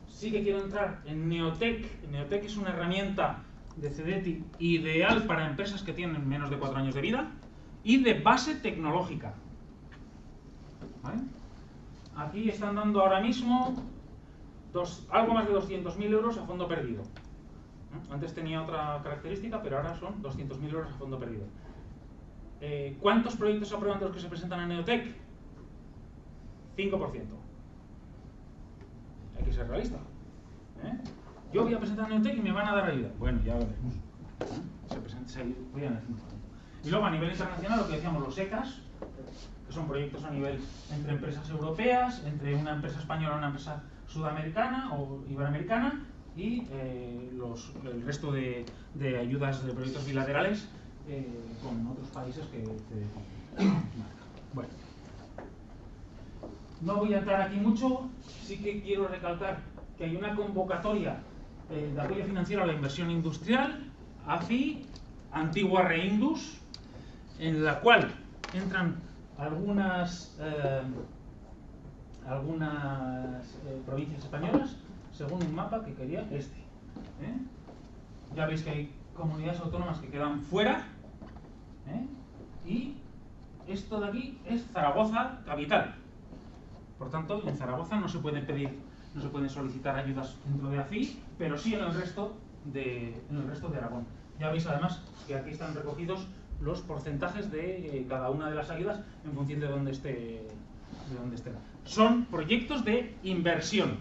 Sí que quiero entrar en Neotec. Neotec es una herramienta de CDTI ideal para empresas que tienen menos de 4 años de vida y de base tecnológica. ¿Vale? Aquí están dando ahora mismo algo más de 200.000 euros a fondo perdido. Antes tenía otra característica, pero ahora son 200.000 euros a fondo perdido. ¿Cuántos proyectos se aprueban de los que se presentan en Neotec? 5%. Hay que ser realista. Yo voy a presentar en Neotec y me van a dar ayuda. Bueno, ya lo veremos. Se apoyan el 5%. Y luego a nivel internacional, lo que decíamos, los ECAs, que son proyectos a nivel entre empresas europeas, entre una empresa española y una empresa sudamericana o iberoamericana, y el resto de ayudas de proyectos bilaterales con otros países que bueno, no voy a entrar aquí mucho. Sí que quiero recalcar que hay una convocatoria de apoyo financiero a la inversión industrial, AFI, antigua Reindus, en la cual entran algunas provincias españolas, según un mapa que quería Ya veis que hay comunidades autónomas que quedan fuera, y esto de aquí es Zaragoza capital. Por tanto, en Zaragoza no se pueden solicitar ayudas dentro de AFI, pero sí en el resto de Aragón. Ya veis además que aquí están recogidos los porcentajes de cada una de las ayudas en función de dónde esté. Son proyectos de inversión.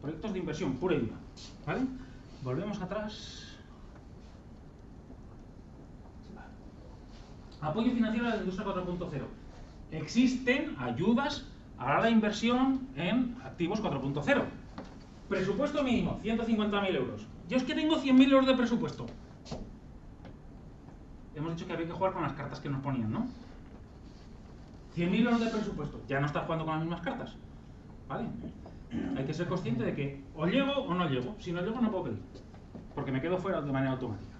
Proyectos de inversión pura y dura. ¿Vale? Volvemos atrás. Apoyo financiero a la industria 4.0. Existen ayudas a la inversión en activos 4.0. Presupuesto mínimo, 150.000 euros. Yo es que tengo 100.000 euros de presupuesto. Hemos dicho que había que jugar con las cartas que nos ponían, ¿no? 100.000 euros de presupuesto. Ya no estás jugando con las mismas cartas. ¿Vale? Hay que ser consciente de que o llego o no llego. Si no llego no puedo pedir, porque me quedo fuera de manera automática.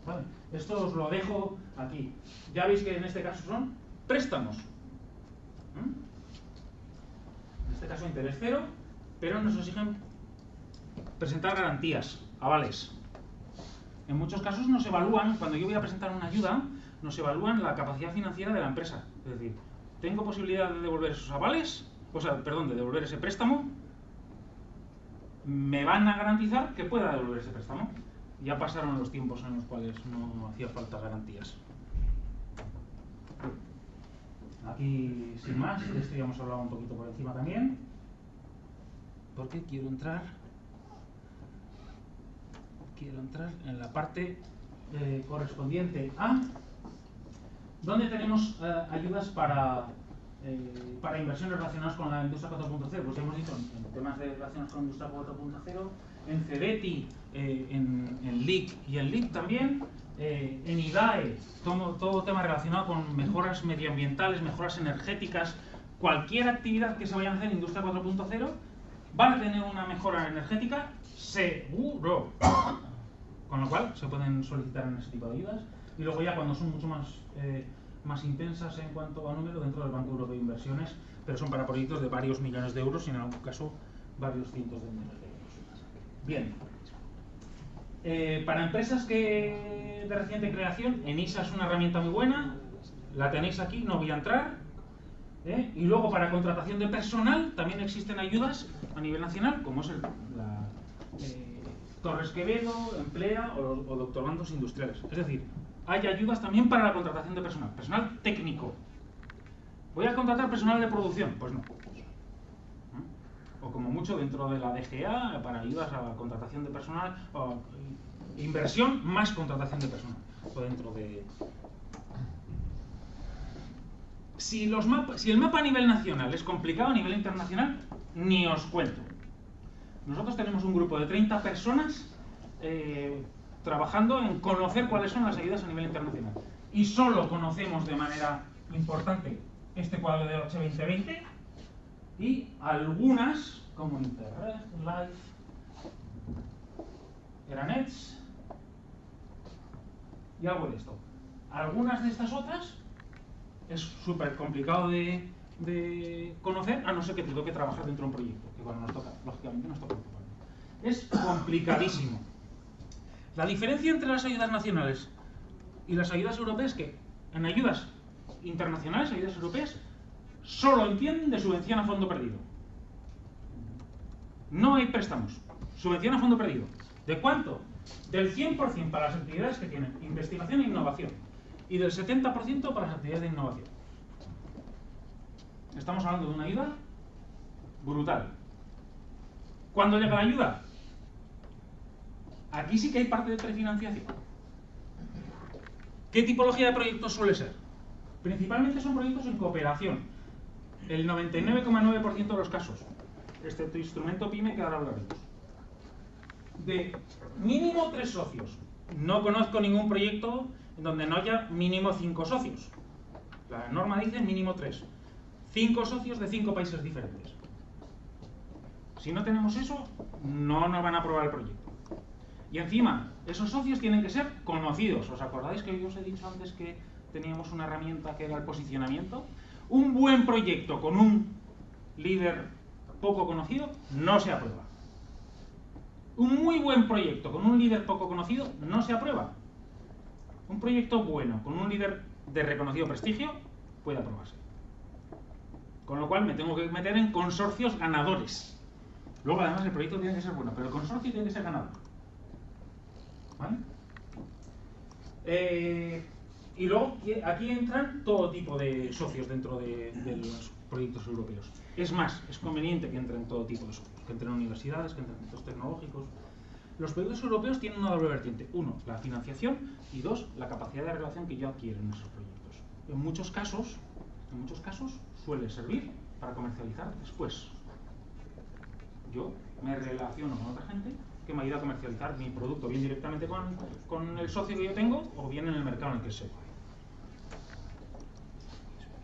¿Vale? Esto os lo dejo aquí. Ya veis que en este caso son préstamos. En este caso interés cero, pero nos exigen presentar garantías, avales. En muchos casos nos evalúan, cuando yo voy a presentar una ayuda, nos evalúan la capacidad financiera de la empresa. Es decir, ¿tengo posibilidad de devolver esos avales? De devolver ese préstamo. ¿Me van a garantizar que pueda devolver ese préstamo? Ya pasaron los tiempos en los cuales no hacía falta garantías. Aquí, sin más, de esto ya hemos hablado un poquito por encima también, porque quiero entrar en la parte correspondiente a donde tenemos ayudas para inversiones relacionadas con la industria 4.0. Pues hemos dicho en temas relacionados con la industria 4.0, en CDTI, en LIC y en LIC también, en IDAE, todo tema relacionado con mejoras medioambientales, mejoras energéticas. Cualquier actividad que se vaya a hacer en industria 4.0 va a tener una mejora energética seguro. Con lo cual se pueden solicitar en ese tipo de ayudas. Y luego ya cuando son mucho más intensas en cuanto a número, dentro del Banco Europeo de Inversiones, pero son para proyectos de varios millones de euros y en algún caso varios cientos de millones de euros. Bien. Para empresas de reciente creación, ENISA es una herramienta muy buena, la tenéis aquí, no voy a entrar. Y luego para contratación de personal también existen ayudas a nivel nacional, como es la Torres Quevedo, Emplea o doctorandos industriales. Es decir, hay ayudas también para la contratación de personal técnico. ¿Voy a contratar personal de producción? Pues no. O como mucho dentro de la DGA, para ayudas a la contratación de personal, o inversión más contratación de personal. O dentro de... Si el mapa a nivel nacional es complicado, a nivel internacional, ni os cuento. Nosotros tenemos un grupo de 30 personas trabajando en conocer cuáles son las ayudas a nivel internacional. Y solo conocemos de manera importante este cuadro de OCHE 2020 y algunas, como Interreg, Life, Eranets y algo de esto. Algunas de estas otras es súper complicado de conocer, a no ser que te toque trabajar dentro de un proyecto, que cuando nos toca, lógicamente nos toca. Es complicadísimo. La diferencia entre las ayudas nacionales y las ayudas europeas es que en ayudas internacionales, ayudas europeas, solo entienden de subvención a fondo perdido. No hay préstamos. Subvención a fondo perdido. ¿De cuánto? Del 100% para las actividades que tienen investigación e innovación y del 70% para las actividades de innovación. Estamos hablando de una ayuda brutal. ¿Cuándo llega la ayuda? Aquí sí que hay parte de prefinanciación. ¿Qué tipología de proyectos suele ser? Principalmente son proyectos en cooperación. El 99,9% de los casos, excepto instrumento PYME, que ahora hablaremos. De mínimo 3 socios. No conozco ningún proyecto en donde no haya mínimo 5 socios. La norma dice mínimo 3. 5 socios de 5 países diferentes. Si no tenemos eso, no nos van a aprobar el proyecto. Y encima, esos socios tienen que ser conocidos. ¿Os acordáis que yo os he dicho antes que teníamos una herramienta que era el posicionamiento? Un buen proyecto con un líder poco conocido no se aprueba. Un muy buen proyecto con un líder poco conocido no se aprueba. Un proyecto bueno con un líder de reconocido prestigio puede aprobarse. Con lo cual me tengo que meter en consorcios ganadores. Luego además el proyecto tiene que ser bueno, pero el consorcio tiene que ser ganador. ¿Vale? Y luego aquí entran todo tipo de socios dentro de los proyectos europeos. Es más, es conveniente que entren todo tipo de socios, que entren universidades, que entren centros tecnológicos. Los proyectos europeos tienen una doble vertiente. Uno, la financiación, y dos, la capacidad de relación que yo adquiero en esos proyectos. En muchos casos suele servir para comercializar después. Yo me relaciono con otra gente que me ayuda a comercializar mi producto, bien directamente con el socio que yo tengo o bien en el mercado en el que sé.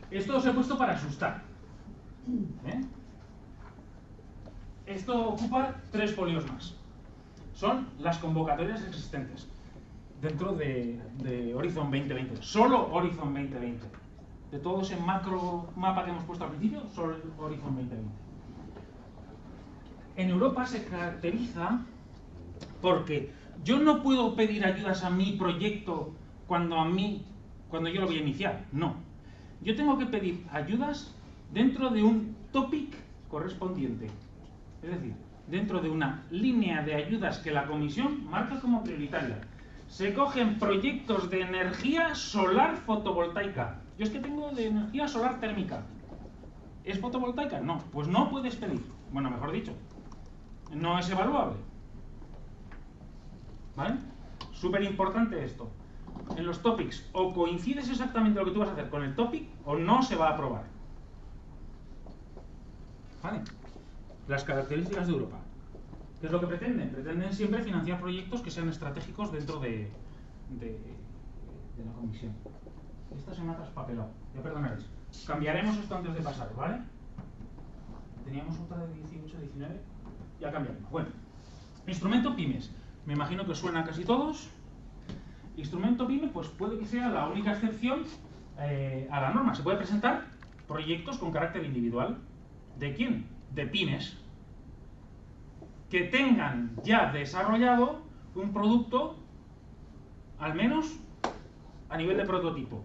Esto os he puesto para asustar. Esto ocupa 3 folios más. Son las convocatorias existentes dentro de Horizon 2020. Solo Horizon 2020. De todo ese macro mapa que hemos puesto al principio, solo Horizon 2020. En Europa se caracteriza porque yo no puedo pedir ayudas a mi proyecto cuando yo lo voy a iniciar. No. Yo tengo que pedir ayudas dentro de un topic correspondiente. Es decir, dentro de una línea de ayudas que la Comisión marca como prioritaria. Se cogen proyectos de energía solar fotovoltaica. Yo es que tengo de energía solar térmica. ¿Es fotovoltaica? No. Pues no puedes pedir. Bueno, mejor dicho, no es evaluable. ¿Vale? Súper importante esto. En los topics, o coincides exactamente lo que tú vas a hacer con el topic, o no se va a aprobar. ¿Vale? Las características de Europa. ¿Qué es lo que pretenden? Pretenden siempre financiar proyectos que sean estratégicos dentro de la Comisión. Esta se me ha traspapelado. Ya perdonaréis. Cambiaremos esto antes de pasar, ¿vale? Teníamos otra de 18, 19. Ya cambiaremos. Bueno, instrumento pymes. me imagino que suena a casi todos. Instrumento PYME, pues puede que sea la única excepción a la norma. Se puede presentar proyectos con carácter individual. ¿De quién? De pymes que tengan ya desarrollado un producto, al menos a nivel de prototipo.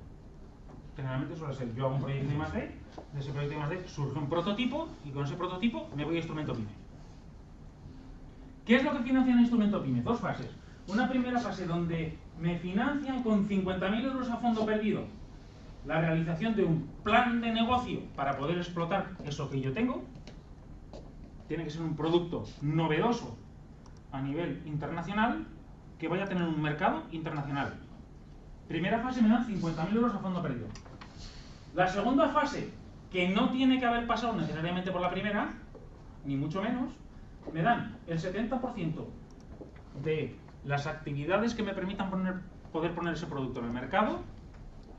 Generalmente suele ser, yo hago un proyecto de I+D, de ese proyecto de I+D surge un prototipo y con ese prototipo me voy a instrumento PYME. ¿Qué es lo que financia el instrumento PYME? Dos fases. Una primera fase donde me financian con 50.000 euros a fondo perdido la realización de un plan de negocio para poder explotar eso que yo tengo. Tiene que ser un producto novedoso a nivel internacional que vaya a tener un mercado internacional. Primera fase me dan 50.000 euros a fondo perdido. La segunda fase, que no tiene que haber pasado necesariamente por la primera, ni mucho menos, me dan el 70% de las actividades que me permitan poder poner ese producto en el mercado,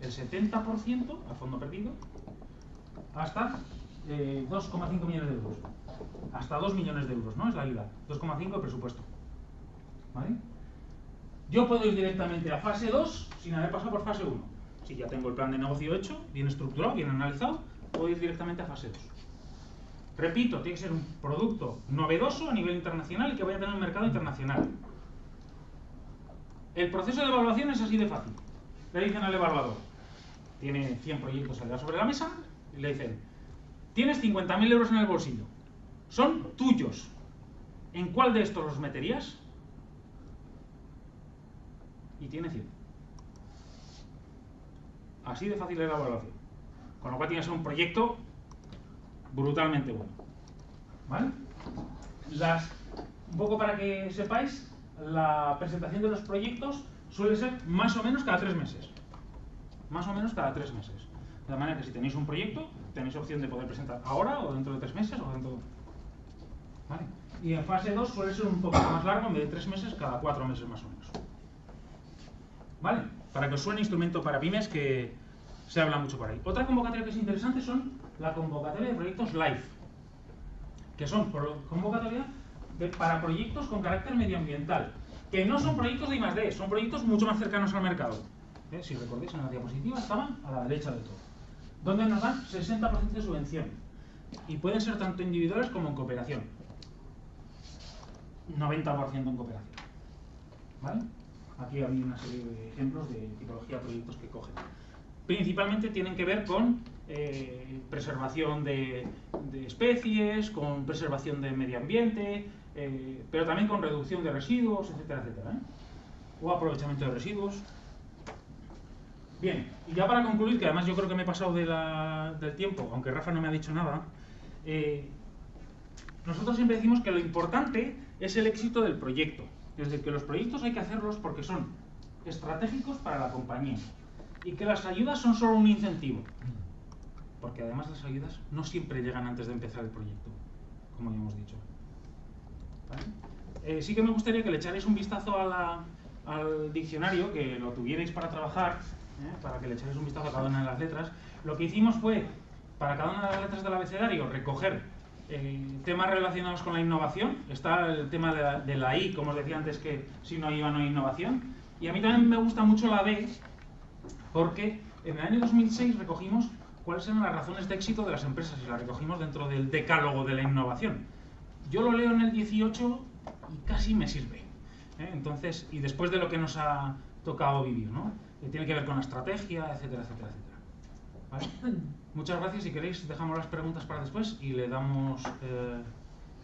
el 70% a fondo perdido, hasta 2,5 millones de euros. Hasta 2 millones de euros, ¿no? Es la ayuda. 2,5 el presupuesto. ¿Vale? Yo puedo ir directamente a fase 2 sin haber pasado por fase 1. Si ya tengo el plan de negocio hecho, bien estructurado, bien analizado, puedo ir directamente a fase 2. Repito, tiene que ser un producto novedoso a nivel internacional y que vaya a tener un mercado internacional. El proceso de evaluación es así de fácil. Le dicen al evaluador, tiene 100 proyectos sobre la mesa, y le dicen, tienes 50.000 euros en el bolsillo, son tuyos. ¿En cuál de estos los meterías? Y tiene 100. Así de fácil es la evaluación. Con lo cual tiene que ser un proyecto brutalmente bueno. ¿Vale? Un poco para que sepáis, la presentación de los proyectos suele ser más o menos cada 3 meses. Más o menos cada 3 meses. De manera que si tenéis un proyecto, tenéis opción de poder presentar ahora, o dentro de 3 meses, o dentro de... ¿Vale? Y en fase 2 suele ser un poco más largo, en vez de 3 meses, cada 4 meses más o menos. ¿Vale? Para que os suene instrumento para pymes, que se habla mucho por ahí. Otra convocatoria que es interesante son la convocatoria de proyectos LIFE, que son convocatoria para proyectos con carácter medioambiental, que no son proyectos de I+D, son proyectos mucho más cercanos al mercado. Si recordáis, en la diapositiva estaban a la derecha de todo, donde nos dan 60% de subvención, y pueden ser tanto individuales como en cooperación. 90% en cooperación. ¿Vale? Aquí había una serie de ejemplos de tipología de proyectos que cogen. Principalmente tienen que ver con preservación de especies, con preservación del medio ambiente, pero también con reducción de residuos, etcétera, etcétera, ¿eh? O aprovechamiento de residuos. Bien, y ya para concluir, que además yo creo que me he pasado del tiempo, aunque Rafa no me ha dicho nada, nosotros siempre decimos que lo importante es el éxito del proyecto. Es decir, que los proyectos hay que hacerlos porque son estratégicos para la compañía y que las ayudas son solo un incentivo, porque además las ayudas no siempre llegan antes de empezar el proyecto, como ya hemos dicho. ¿Vale? Sí que me gustaría que le echarais un vistazo al diccionario, que lo tuvierais para trabajar, para que le echarais un vistazo a cada una de las letras. Lo que hicimos fue, para cada una de las letras del abecedario, recoger temas relacionados con la innovación. Está el tema de la I, como os decía antes, que si no IVA no hay innovación. Y a mí también me gusta mucho la D, porque en el año 2006 recogimos cuáles eran las razones de éxito de las empresas y las recogimos dentro del decálogo de la innovación. Yo lo leo en el 18 y casi me sirve. Entonces, y después de lo que nos ha tocado vivir, ¿no? Que tiene que ver con la estrategia, etcétera, etcétera, etcétera. ¿Vale? Muchas gracias. Si queréis, dejamos las preguntas para después y le damos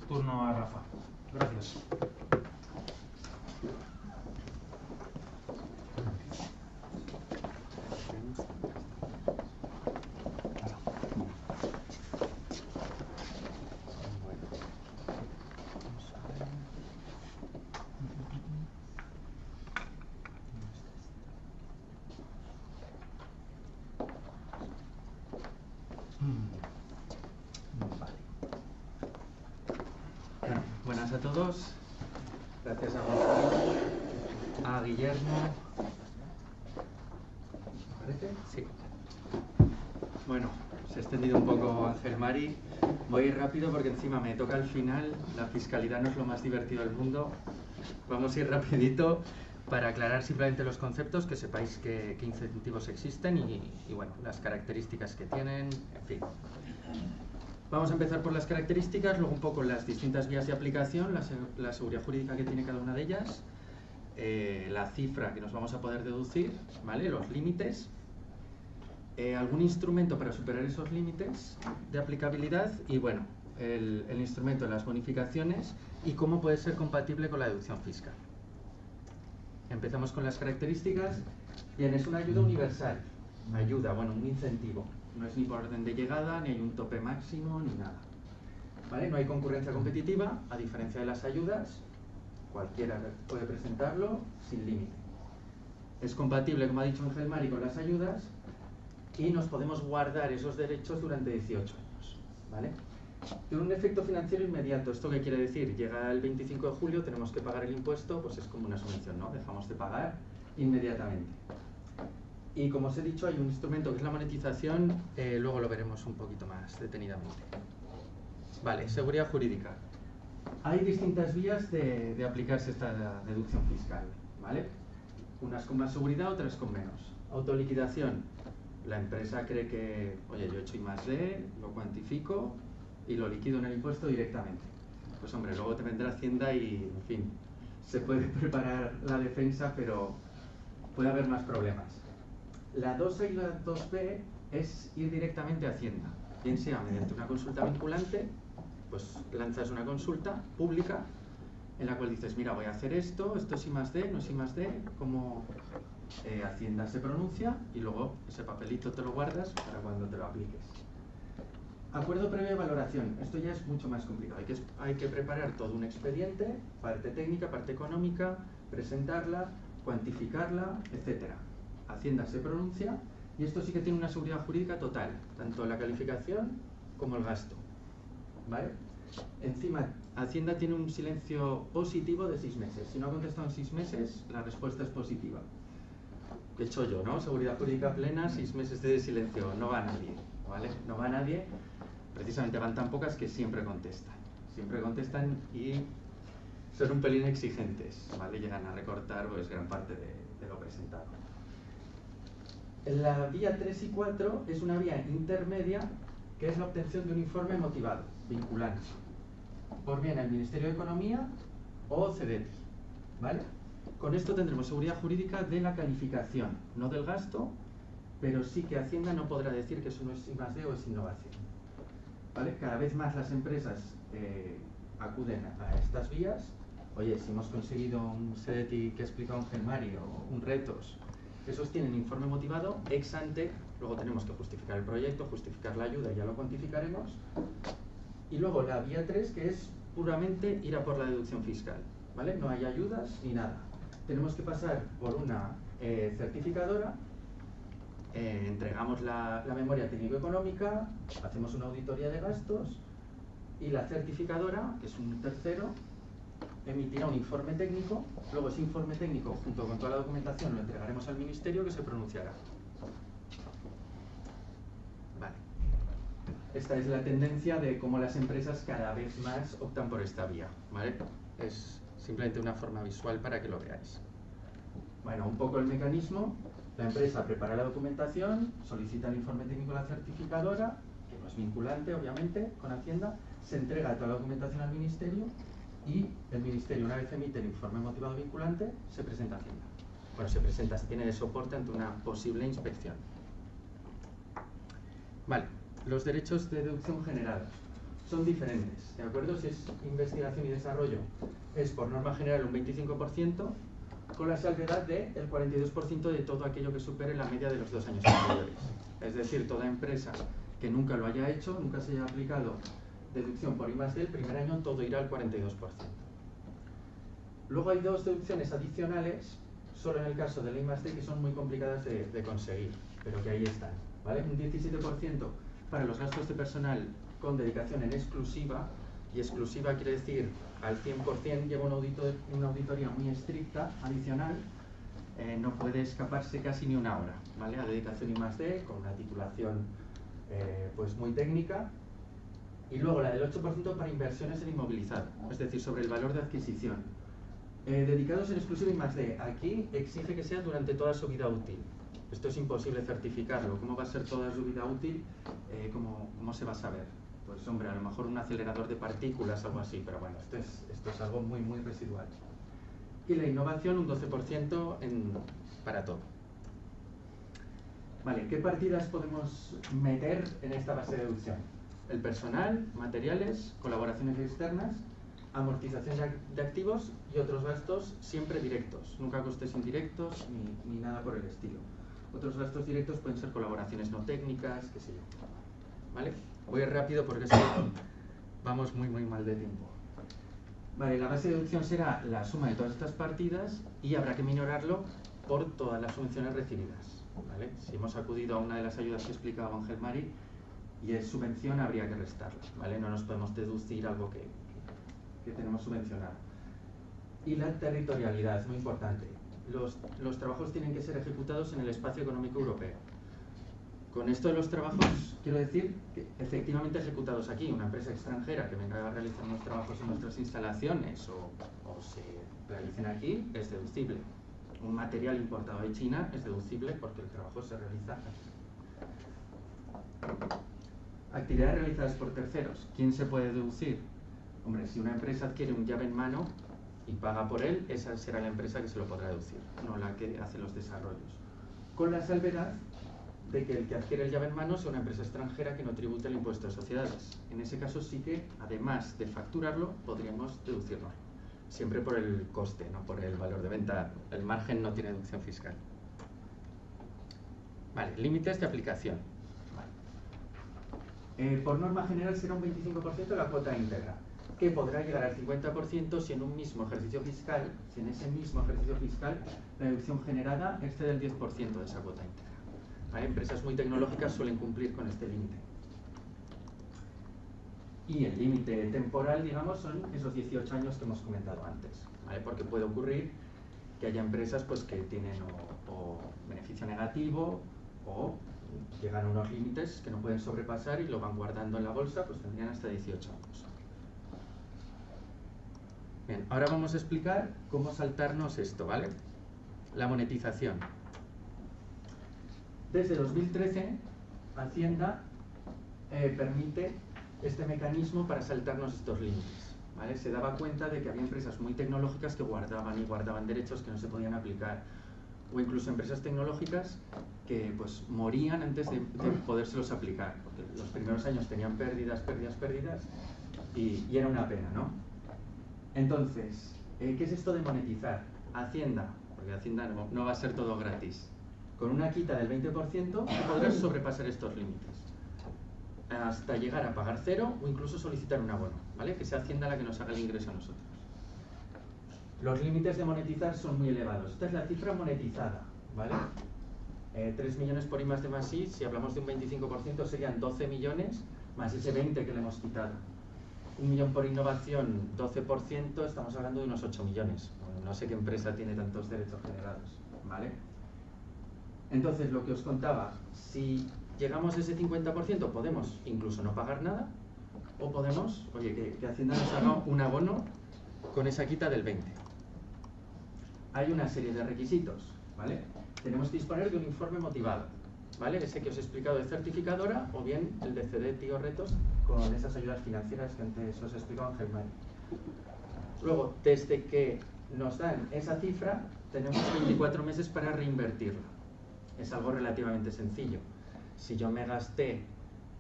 turno a Rafa. Gracias. Buenas a todos. Gracias a Gonzalo, a Guillermo. ¿Me parece? Sí. Bueno, se ha extendido un poco Ángel Mari. Voy a ir rápido porque encima me toca al final. La fiscalidad no es lo más divertido del mundo. Vamos a ir rapidito para aclarar simplemente los conceptos, que sepáis qué incentivos existen y bueno, las características que tienen, en fin. Vamos a empezar por las características, luego un poco las distintas vías de aplicación, la seguridad jurídica que tiene cada una de ellas, la cifra que nos vamos a poder deducir, ¿vale? Los límites, algún instrumento para superar esos límites de aplicabilidad y bueno, el instrumento de las bonificaciones y cómo puede ser compatible con la deducción fiscal. Empezamos con las características. Bien, es una ayuda universal. Ayuda, bueno, un incentivo. No es ni por orden de llegada, ni hay un tope máximo, ni nada. ¿Vale? No hay concurrencia competitiva, a diferencia de las ayudas. Cualquiera puede presentarlo sin límite. Es compatible, como ha dicho Ángel Mari, con las ayudas y nos podemos guardar esos derechos durante 18 años. ¿Vale? Tiene un efecto financiero inmediato. ¿Esto qué quiere decir? Llega el 25 de julio, tenemos que pagar el impuesto, pues es como una subvención, ¿no? Dejamos de pagar inmediatamente. Y como os he dicho, hay un instrumento que es la monetización, luego lo veremos un poquito más detenidamente. Vale, seguridad jurídica. Hay distintas vías de aplicarse esta deducción fiscal, ¿vale? Unas con más seguridad, otras con menos. Autoliquidación. La empresa cree que, oye, yo he hecho I+D, lo cuantifico y lo liquido en el impuesto directamente. Pues hombre, luego te vendrá Hacienda y, en fin, se puede preparar la defensa, pero puede haber más problemas. La 2A y la 2B es ir directamente a Hacienda, bien sea mediante una consulta vinculante, pues lanzas una consulta pública en la cual dices, mira, voy a hacer esto es I+D, no es I+D, cómo Hacienda se pronuncia y luego ese papelito te lo guardas para cuando te lo apliques. Acuerdo previo de valoración. Esto ya es mucho más complicado. Hay que preparar todo un expediente, parte técnica, parte económica, presentarla, cuantificarla, etc. Hacienda se pronuncia y esto sí que tiene una seguridad jurídica total, tanto la calificación como el gasto. ¿Vale? Encima, Hacienda tiene un silencio positivo de 6 meses. Si no ha contestado en 6 meses, la respuesta es positiva. De hecho yo, ¿no? Seguridad jurídica plena, 6 meses de silencio. No va nadie, ¿vale? No va nadie. Precisamente van tan pocas que siempre contestan. Siempre contestan y son un pelín exigentes, ¿vale? Llegan a recortar pues gran parte de lo presentado. La vía 3 y 4 es una vía intermedia que es la obtención de un informe motivado, vinculante, por bien el Ministerio de Economía o CEDETI, ¿vale? Con esto tendremos seguridad jurídica de la calificación, no del gasto, pero sí que Hacienda no podrá decir que eso no es I+D o es innovación. ¿Vale? Cada vez más las empresas acuden a estas vías. Oye, si hemos conseguido un CEDETI que ha explicado Ángel Mari o un RETOS, esos tienen informe motivado ex ante, luego tenemos que justificar el proyecto, justificar la ayuda, ya lo cuantificaremos. Y luego la vía 3, que es puramente ir a por la deducción fiscal, ¿vale? No hay ayudas ni nada. Tenemos que pasar por una certificadora, entregamos la memoria técnico-económica, hacemos una auditoría de gastos y la certificadora, que es un tercero, emitirá un informe técnico. Luego ese informe técnico, junto con toda la documentación, lo entregaremos al Ministerio, que se pronunciará. Vale. Esta es la tendencia de cómo las empresas cada vez más optan por esta vía, ¿vale? Es simplemente una forma visual para que lo veáis. Bueno, un poco el mecanismo. La empresa prepara la documentación, solicita el informe técnico a la certificadora, que no es vinculante, obviamente, con Hacienda, se entrega toda la documentación al Ministerio y el Ministerio, una vez emite el informe motivado vinculante, se presenta a Hacienda. Bueno, se presenta, se tiene de soporte ante una posible inspección. Vale, los derechos de deducción generados son diferentes, ¿de acuerdo? Si es investigación y desarrollo, es por norma general un 25%, con la salvedad del 42% de todo aquello que supere la media de los 2 años anteriores. Es decir, toda empresa que nunca lo haya hecho, nunca se haya aplicado deducción por I+D, el primer año todo irá al 42%. Luego hay 2 deducciones adicionales, solo en el caso de la I+D, que son muy complicadas de conseguir, pero que ahí están, ¿vale? Un 17% para los gastos de personal con dedicación en exclusiva, y exclusiva quiere decir al 100%, lleva una auditoría muy estricta, adicional, no puede escaparse casi ni una hora, ¿vale? A dedicación I+D, con una titulación pues muy técnica. Y luego la del 8% para inversiones en inmovilizado, es decir, sobre el valor de adquisición. Dedicados en exclusiva I+D. Aquí exige que sea durante toda su vida útil. Esto es imposible certificarlo. ¿Cómo va a ser toda su vida útil? ¿Cómo se va a saber? Pues hombre, a lo mejor un acelerador de partículas, algo así, pero bueno, esto es algo muy, muy residual. Y la innovación, un 12% para todo. Vale, ¿qué partidas podemos meter en esta base de deducción? El personal, materiales, colaboraciones externas, amortización de activos y otros gastos siempre directos, nunca costes indirectos ni nada por el estilo. Otros gastos directos pueden ser colaboraciones no técnicas, qué sé yo. ¿Vale? Voy rápido porque es que vamos muy mal de tiempo. Vale, la base de deducción será la suma de todas estas partidas y habrá que minorarlo por todas las subvenciones recibidas. ¿Vale? Si hemos acudido a una de las ayudas que explicaba Ángel Mari y es subvención, habría que restarla. ¿Vale? No nos podemos deducir algo que tenemos subvencionado. Y la territorialidad, es muy importante. Los trabajos tienen que ser ejecutados en el espacio económico europeo. Con esto de los trabajos, quiero decir que efectivamente ejecutados aquí, una empresa extranjera que venga a realizar unos trabajos en nuestras instalaciones o se realicen aquí, es deducible. Un material importado de China es deducible porque el trabajo se realiza aquí. Actividades realizadas por terceros, ¿quién se puede deducir? Hombre, si una empresa adquiere un llave en mano y paga por él, esa será la empresa que se lo podrá deducir, no la que hace los desarrollos. Con la salvedad de que el que adquiere el llave en mano sea una empresa extranjera que no tribute el impuesto de sociedades. En ese caso sí que, además de facturarlo, podríamos deducirlo. Siempre por el coste, no por el valor de venta. El margen no tiene deducción fiscal. Vale, límites de aplicación. Vale. Por norma general será un 25% la cuota íntegra, que podrá llegar al 50% si en un mismo ejercicio fiscal, si en ese mismo ejercicio fiscal la deducción generada excede el 10% de esa cuota íntegra. ¿Vale? Empresas muy tecnológicas suelen cumplir con este límite. Y el límite temporal, digamos, son esos 18 años que hemos comentado antes, ¿vale? Porque puede ocurrir que haya empresas pues, que tienen o beneficio negativo o llegan a unos límites que no pueden sobrepasar y lo van guardando en la bolsa, pues tendrían hasta 18 años. Bien, ahora vamos a explicar cómo saltarnos esto, ¿vale? La monetización. Desde 2013, Hacienda permite este mecanismo para saltarnos estos límites, ¿vale? Se daba cuenta de que había empresas muy tecnológicas que guardaban derechos que no se podían aplicar, o incluso empresas tecnológicas que pues morían antes de podérselos aplicar, porque los primeros años tenían pérdidas y era una pena, ¿no? Entonces, ¿qué es esto de monetizar? Hacienda, porque Hacienda no va a ser todo gratis. Con una quita del 20% podrás sobrepasar estos límites hasta llegar a pagar cero o incluso solicitar un abono, ¿vale? Que sea Hacienda la que nos haga el ingreso a nosotros. Los límites de monetizar son muy elevados. Esta es la cifra monetizada, ¿vale? 3 millones por I+D+I, si hablamos de un 25% serían 12 millones más ese 20 que le hemos quitado. 1 millón por innovación, 12%, estamos hablando de unos 8 millones. Bueno, no sé qué empresa tiene tantos derechos generados, ¿vale? Entonces, lo que os contaba, si llegamos a ese 50%, podemos incluso no pagar nada, o podemos, oye, que Hacienda nos haga un abono con esa quita del 20%. Hay una serie de requisitos, ¿vale? Tenemos que disponer de un informe motivado, ¿vale? Ese que os he explicado de certificadora, o bien el de CDTI o retos con esas ayudas financieras que antes os he explicado Ángel Mari. Luego, desde que nos dan esa cifra, tenemos 24 meses para reinvertirla. Es algo relativamente sencillo. Si yo me gasté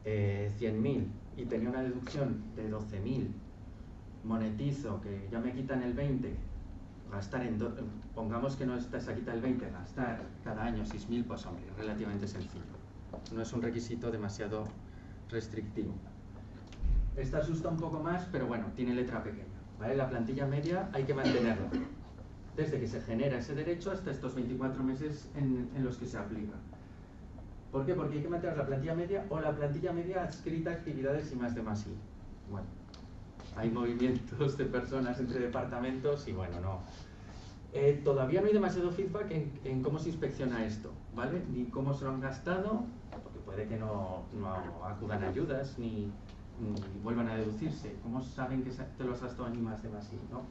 100.000 y tenía una deducción de 12.000, monetizo, que ya me quitan el 20, gastar pongamos que no está esa quita del 20, gastar cada año 6.000, pues hombre, es relativamente sencillo. No es un requisito demasiado restrictivo. Esta asusta un poco más, pero bueno, tiene letra pequeña, ¿vale? La plantilla media hay que mantenerla desde que se genera ese derecho hasta estos 24 meses en los que se aplica. ¿Por qué? Porque hay que mantener la plantilla media o la plantilla media adscrita a actividades I+D+I. Bueno, hay movimientos de personas entre departamentos y bueno, no. Todavía no hay demasiado feedback en cómo se inspecciona esto, ¿vale? Ni cómo se lo han gastado, porque puede que no acudan a ayudas ni vuelvan a deducirse. ¿Cómo saben que te los has gastado en I+D+I, no?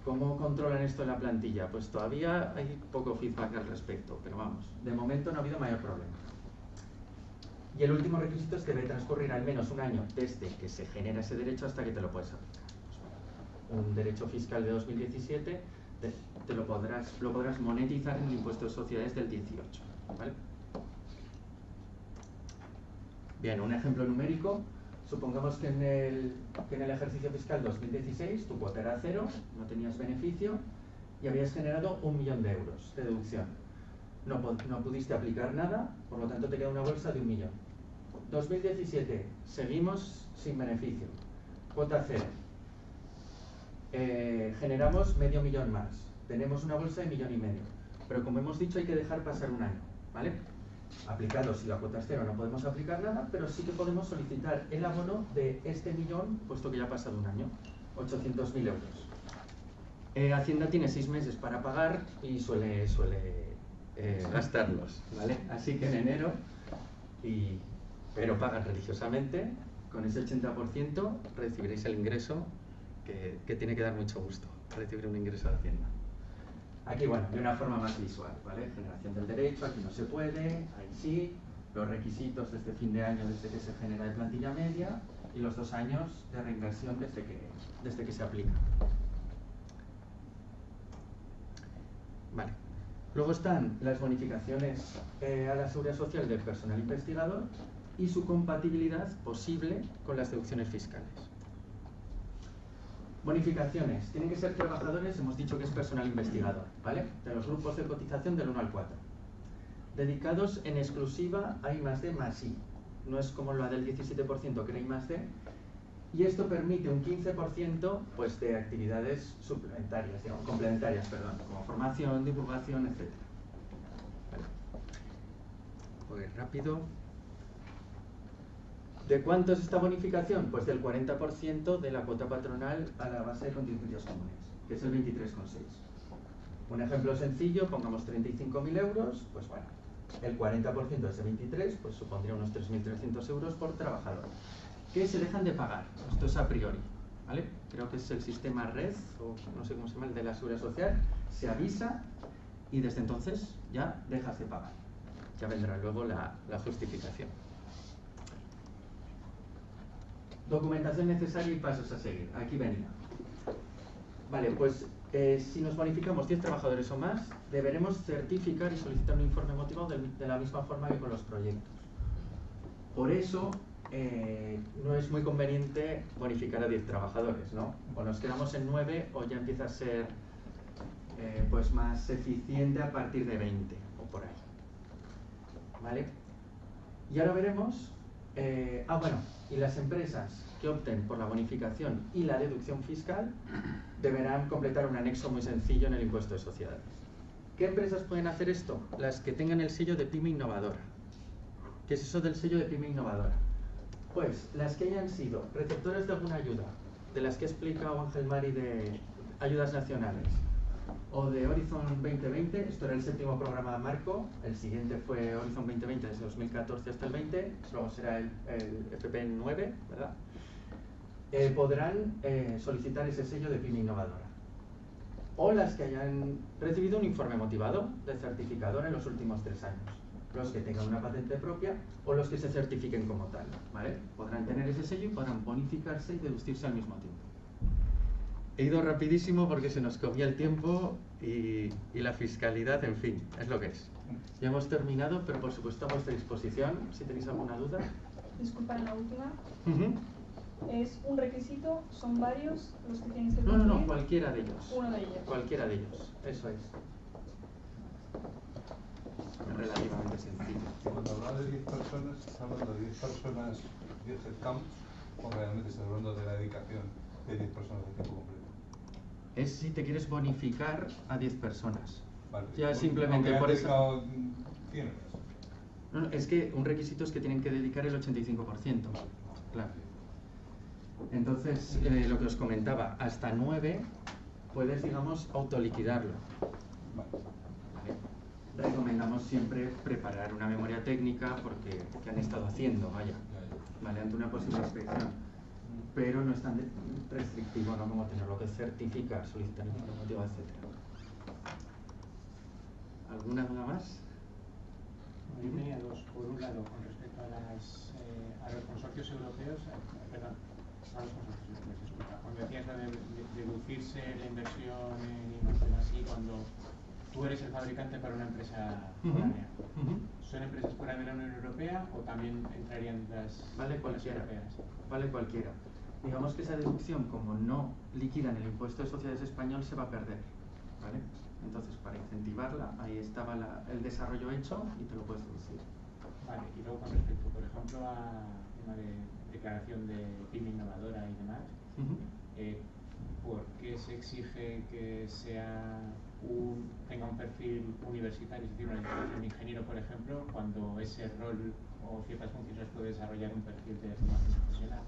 ¿Cómo controlan esto en la plantilla? Pues todavía hay poco feedback al respecto, pero vamos, de momento no ha habido mayor problema. Y el último requisito es que debe transcurrir al menos un año desde que se genera ese derecho hasta que te lo puedes aplicar. Un derecho fiscal de 2017 lo podrás monetizar en el impuesto de sociedades del 18, ¿vale? Bien, un ejemplo numérico. Supongamos que en el ejercicio fiscal 2016 tu cuota era 0, no tenías beneficio y habías generado 1 millón de euros de deducción. No pudiste aplicar nada, por lo tanto te queda una bolsa de 1 millón. 2017, seguimos sin beneficio. Cuota 0. Generamos medio millón más. Tenemos una bolsa de 1,5 millones. Pero como hemos dicho, hay que dejar pasar un año, ¿vale? Aplicado, si la cuota es 0 no podemos aplicar nada, pero sí que podemos solicitar el abono de este millón, puesto que ya ha pasado un año, 800.000 euros. Hacienda tiene 6 meses para pagar y suele gastarlos, ¿vale? Así que en enero, pero pagan religiosamente, con ese 80% recibiréis el ingreso que tiene que dar mucho gusto, recibir un ingreso de Hacienda. Aquí, bueno, de una forma más visual, ¿vale? Generación del derecho, aquí no se puede, ahí sí, los requisitos desde fin de año, desde que se genera de plantilla media, y los 2 años de reinversión desde que se aplica. Vale. Luego están las bonificaciones a la seguridad social del personal investigador y su compatibilidad posible con las deducciones fiscales. Bonificaciones. Tienen que ser trabajadores, hemos dicho que es personal investigador, ¿vale? De los grupos de cotización del 1 al 4. Dedicados en exclusiva a I+D más I. No es como la del 17% que era I+D. Y esto permite un 15% pues, de actividades suplementarias, digamos, complementarias, perdón, como formación, divulgación, etc. Vale. Voy rápido. ¿De cuánto es esta bonificación? Pues del 40% de la cuota patronal a la base de contingencias comunes, que es el 23,6. Un ejemplo sencillo, pongamos 35.000 euros, pues bueno, el 40% de ese 23 pues supondría unos 3.300 euros por trabajador, que se dejan de pagar. Esto es a priori, ¿vale? Creo que es el sistema RED, o no sé cómo se llama, el de la Seguridad Social, se avisa y desde entonces ya dejas de pagar. Ya vendrá luego la justificación. Documentación necesaria y pasos a seguir. Aquí venía. Vale, pues si nos bonificamos 10 trabajadores o más, deberemos certificar y solicitar un informe motivado de la misma forma que con los proyectos. Por eso, no es muy conveniente bonificar a 10 trabajadores, ¿no? O nos quedamos en 9 o ya empieza a ser pues más eficiente a partir de 20 o por ahí. ¿Vale? Y ahora veremos... bueno, y las empresas que opten por la bonificación y la deducción fiscal deberán completar un anexo muy sencillo en el impuesto de sociedades. ¿Qué empresas pueden hacer esto? Las que tengan el sello de pyme innovadora. ¿Qué es eso del sello de pyme innovadora? Pues las que hayan sido receptores de alguna ayuda, de las que ha explicado Ángel Mari de ayudas nacionales, o de Horizon 2020, esto era el 7º programa marco, el siguiente fue Horizon 2020 desde 2014 hasta el 20, luego será el FP9, ¿verdad? Podrán solicitar ese sello de pyme innovadora. O las que hayan recibido un informe motivado de certificador en los últimos 3 años. Los que tengan una patente propia o los que se certifiquen como tal, ¿vale? Podrán tener ese sello y podrán bonificarse y deducirse al mismo tiempo. He ido rapidísimo porque se nos comía el tiempo y la fiscalidad, en fin, es lo que es. Ya hemos terminado, pero por supuesto a vuestra disposición, si tenéis alguna duda. Disculpa, la última. ¿Es un requisito? ¿Son varios los que tienen que cumplir? No, cualquiera de ellos. Uno de ellos. Cualquiera de ellos, eso es. Es relativamente sencillo. Cuando hablamos de 10 personas, ¿estás hablando de 10 personas, 10 headcounts, o realmente estás hablando de la dedicación de 10 personas de tiempo completo? Es si te quieres bonificar a 10 personas. Vale. Ya simplemente por eso. 100 horas. No, es que un requisito es que tienen que dedicar el 85%. Claro. Entonces, lo que os comentaba, hasta 9 puedes, digamos, autoliquidarlo. Vale. Recomendamos siempre preparar una memoria técnica porque han estado haciendo, vaya, ¿vale? Ante una posible inspección. pero no es tan restrictivo, no como tenerlo que certificar, solicitar informativa, etc. ¿Alguna duda más? Yo tenía dos. Por un lado, con respecto a los consorcios europeos, perdón, a los consorcios europeos, disculpa. Cuando decías lo de deducirse la inversión en innovación así, cuando tú eres el fabricante para una empresa foránea, ¿son empresas fuera de la Unión Europea o también entrarían las europeas? Vale cualquiera. Digamos que esa deducción, como no liquidan el impuesto de sociedades español, se va a perder, ¿vale? Entonces, para incentivarla, ahí estaba el desarrollo hecho y te lo puedes deducir. Vale, y luego con respecto, por ejemplo, a tema de declaración de PYME innovadora y demás, ¿por qué se exige que tenga un perfil universitario, es decir, una titulación de ingeniero, por ejemplo, cuando ese rol o ciertas funciones puede desarrollar un perfil de formación profesional?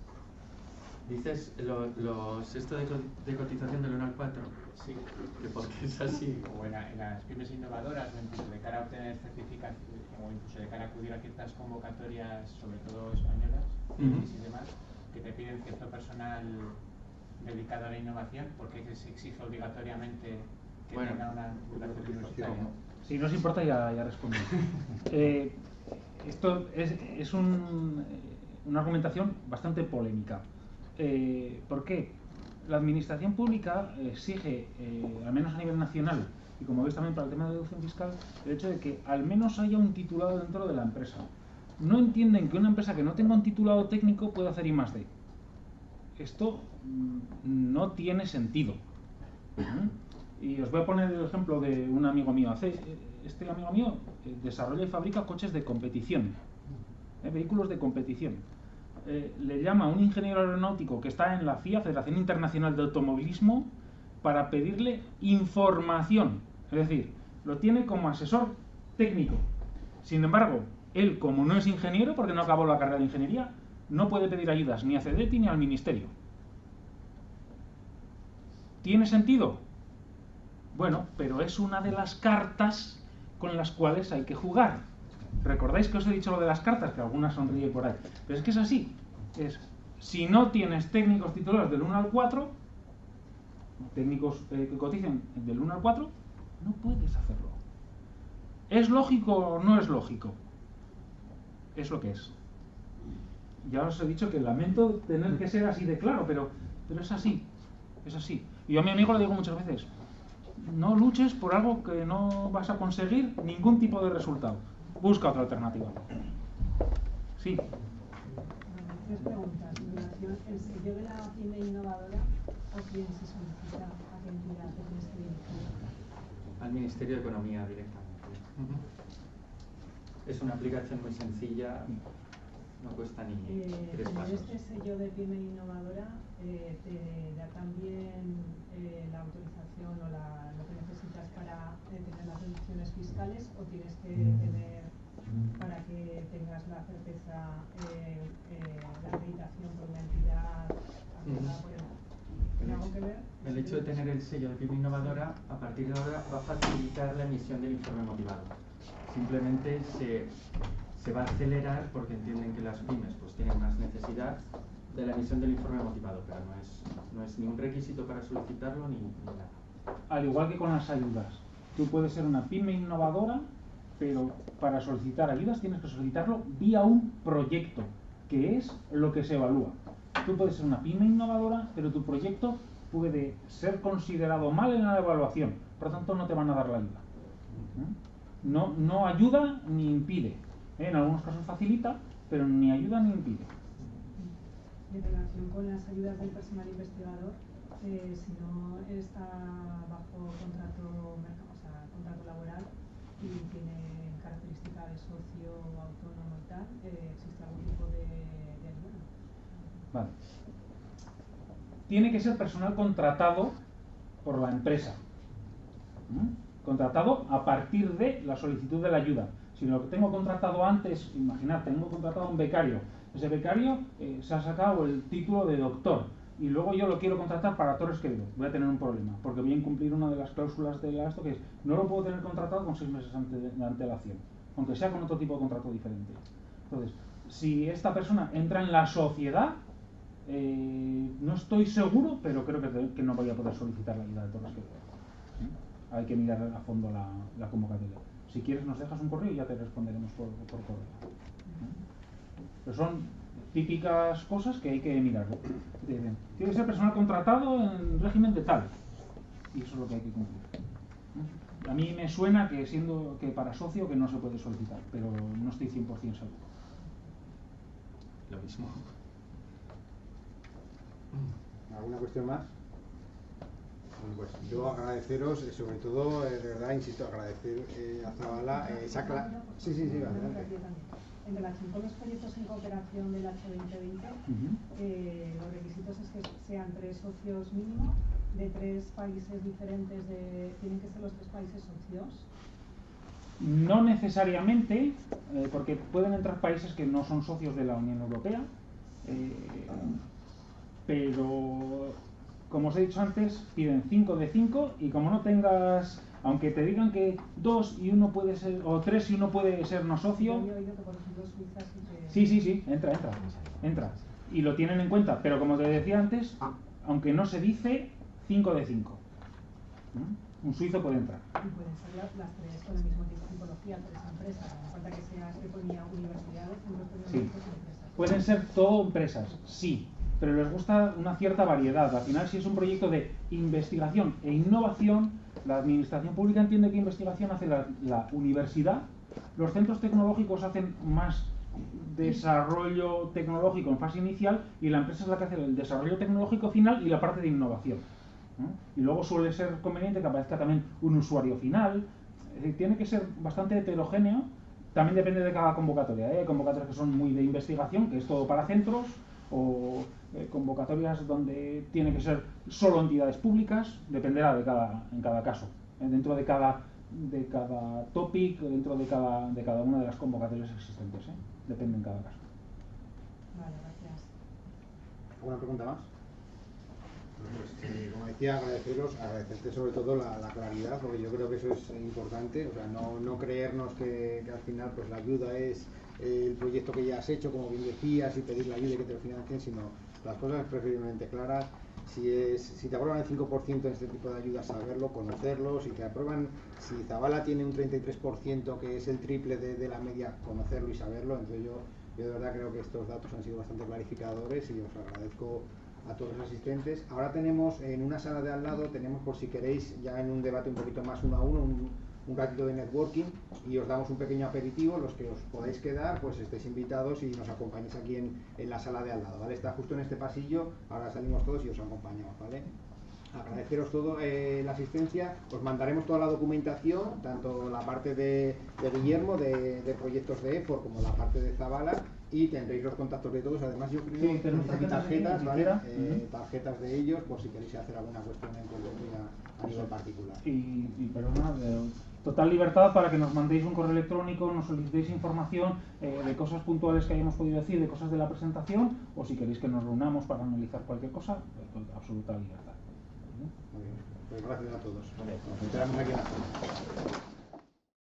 Dices esto de cotización del 1 al 4. Sí. ¿Que por qué es así? O en las pymes innovadoras, o incluso de cara a obtener certificación, o incluso de cara a acudir a ciertas convocatorias, sobre todo españolas, y demás, que te piden cierto personal dedicado a la innovación, porque se exige obligatoriamente que tenga una titulación universitaria. Si no os importa, ya respondo. Esto es una argumentación bastante polémica. ¿Por qué? La administración pública exige, al menos a nivel nacional, y como veis también para el tema de deducción fiscal, el hecho de que al menos haya un titulado dentro de la empresa. No entienden que una empresa que no tenga un titulado técnico pueda hacer I+D. Esto no tiene sentido. Y os voy a poner el ejemplo de un amigo mío. Este amigo mío desarrolla y fabrica coches de competición, vehículos de competición. Le llama a un ingeniero aeronáutico que está en la FIA, Federación Internacional de Automovilismo, para pedirle información. Es decir, lo tiene como asesor técnico. Sin embargo, él, como no es ingeniero, porque no acabó la carrera de ingeniería, no puede pedir ayudas ni a CEDETI ni al Ministerio. ¿Tiene sentido? Bueno, pero es una de las cartas con las cuales hay que jugar. ¿Recordáis que os he dicho lo de las cartas? Que alguna sonríe por ahí. Pero es que es así. Si no tienes técnicos titulados del 1 al 4, técnicos que coticen del 1 al 4, no puedes hacerlo. ¿Es lógico o no es lógico? Es lo que es. Ya os he dicho que lamento tener que ser así de claro, pero es así. Es así. Y yo a mi amigo le digo muchas veces, no luches por algo que no vas a conseguir ningún tipo de resultado. Busca otra alternativa. Sí. Tres preguntas. En relación, ¿el sello de la pyme innovadora o quién se solicita, a qué entidad te tienes que dirigir? Al Ministerio de Economía directamente. Es una aplicación muy sencilla, no cuesta ni 3 pasos. Este sello de pyme innovadora te da también la autorización o lo que necesitas para tener las deducciones fiscales, o tienes que tener, para que tengas la certeza, la acreditación por una entidad aprobada por el... ¿Tiene algo que ver? El hecho de tener el sello de pyme innovadora, a partir de ahora, va a facilitar la emisión del informe motivado. Simplemente se va a acelerar porque entienden que las pymes pues tienen más necesidad de la emisión del informe motivado, pero no es ni un requisito para solicitarlo ni nada. Al igual que con las ayudas, tú puedes ser una pyme innovadora, pero para solicitar ayudas tienes que solicitarlo vía un proyecto, que es lo que se evalúa. Tú puedes ser una pyme innovadora, pero tu proyecto puede ser considerado mal en la evaluación, por lo tanto no te van a dar la ayuda. No ayuda ni impide. En algunos casos facilita, pero ni ayuda ni impide. En relación con las ayudas del personal investigador, si no está bajo contrato laboral y tiene característica de socio autónomo y tal, ¿existe algún tipo de ayuda? Vale. Tiene que ser personal contratado por la empresa. Contratado a partir de la solicitud de la ayuda. Si lo que tengo contratado antes, imaginad, tengo contratado a un becario. Ese becario se ha sacado el título de doctor y luego yo lo quiero contratar para Torres Quevedo. Voy a tener un problema, porque voy a incumplir una de las cláusulas de esto, que es, no lo puedo tener contratado con 6 meses de antelación, aunque sea con otro tipo de contrato diferente. Entonces, si esta persona entra en la sociedad, no estoy seguro, pero creo que no voy a poder solicitar la ayuda de todas las que veo. Hay que mirar a fondo la convocatoria. Si quieres nos dejas un correo y ya te responderemos por correo. Pero son típicas cosas que hay que mirar. Tiene que ser personal contratado en régimen de tal. Y eso es lo que hay que cumplir. A mí me suena que para socio que no se puede solicitar, pero no estoy 100% seguro. Lo mismo. ¿Alguna cuestión más? Bueno, pues yo agradeceros, sobre todo, de verdad, insisto, agradecer a Zabala Sí, adelante. En relación con los proyectos en cooperación del H2020, los requisitos es que sean 3 socios mínimo, de 3 países diferentes, ¿tienen que ser los 3 países socios? No necesariamente, porque pueden entrar países que no son socios de la Unión Europea, pero como os he dicho antes, piden 5 de 5 y como no tengas, aunque te digan que 2 y 1 puede ser, o 3 y 1 puede ser no socio. Yo he oído que por ejemplo Suiza sí que... Sí, entra. Y lo tienen en cuenta, pero como te decía antes, aunque no se dice, 5 de 5. Un suizo puede entrar. Y pueden ser las 3 con el mismo tipo de tipología, 3 empresas, no falta que sea que ponía universidades, centros tecnológicos y empresas. Pueden ser todo empresas, sí, pero les gusta una cierta variedad. Al final, si es un proyecto de investigación e innovación, la administración pública entiende que investigación hace la universidad, los centros tecnológicos hacen más desarrollo tecnológico en fase inicial y la empresa es la que hace el desarrollo tecnológico final y la parte de innovación. Y luego suele ser conveniente que aparezca también un usuario final. Es decir, tiene que ser bastante heterogéneo. También depende de cada convocatoria. Hay convocatorias que son muy de investigación, que es todo para centros, o convocatorias donde tiene que ser solo entidades públicas. Dependerá en cada caso, dentro de cada topic, dentro de cada una de las convocatorias existentes. Depende en cada caso. Vale, gracias. ¿Alguna pregunta más? Pues, como decía, agradecerte sobre todo la claridad, porque yo creo que eso es importante, o sea, no creernos que al final pues la ayuda es el proyecto que ya has hecho, como bien decías, y pedir la ayuda y que te lo financien, sino las cosas preferiblemente claras. Si te aprueban el 5% en este tipo de ayudas, saberlo, conocerlo. Si Zabala tiene un 33%, que es el triple de la media, conocerlo y saberlo. Entonces yo de verdad creo que estos datos han sido bastante clarificadores y os agradezco a todos los asistentes. Ahora tenemos en una sala de al lado, por si queréis, ya en un debate un poquito más 1 a 1, un ratito de networking, y os damos un pequeño aperitivo. Los que os podáis quedar, pues estéis invitados y nos acompañéis aquí en la sala de al lado, ¿vale? Está justo en este pasillo, ahora salimos todos y os acompañamos, ¿vale? Agradeceros todo la asistencia. Os mandaremos toda la documentación, tanto la parte de Guillermo de proyectos de EFOR como la parte de Zabala, y tendréis los contactos de todos. Además yo creo que tenéis aquí tarjetas, ¿vale? Tarjetas de ellos, por si queréis hacer alguna cuestión en concreto a nivel particular. Y perdona, total libertad para que nos mandéis un correo electrónico, nos solicitéis información de cosas puntuales que hayamos podido decir, de cosas de la presentación, o si queréis que nos reunamos para analizar cualquier cosa, con absoluta libertad. Muy bien, pues gracias a todos. Nos enteramos aquí en la sala.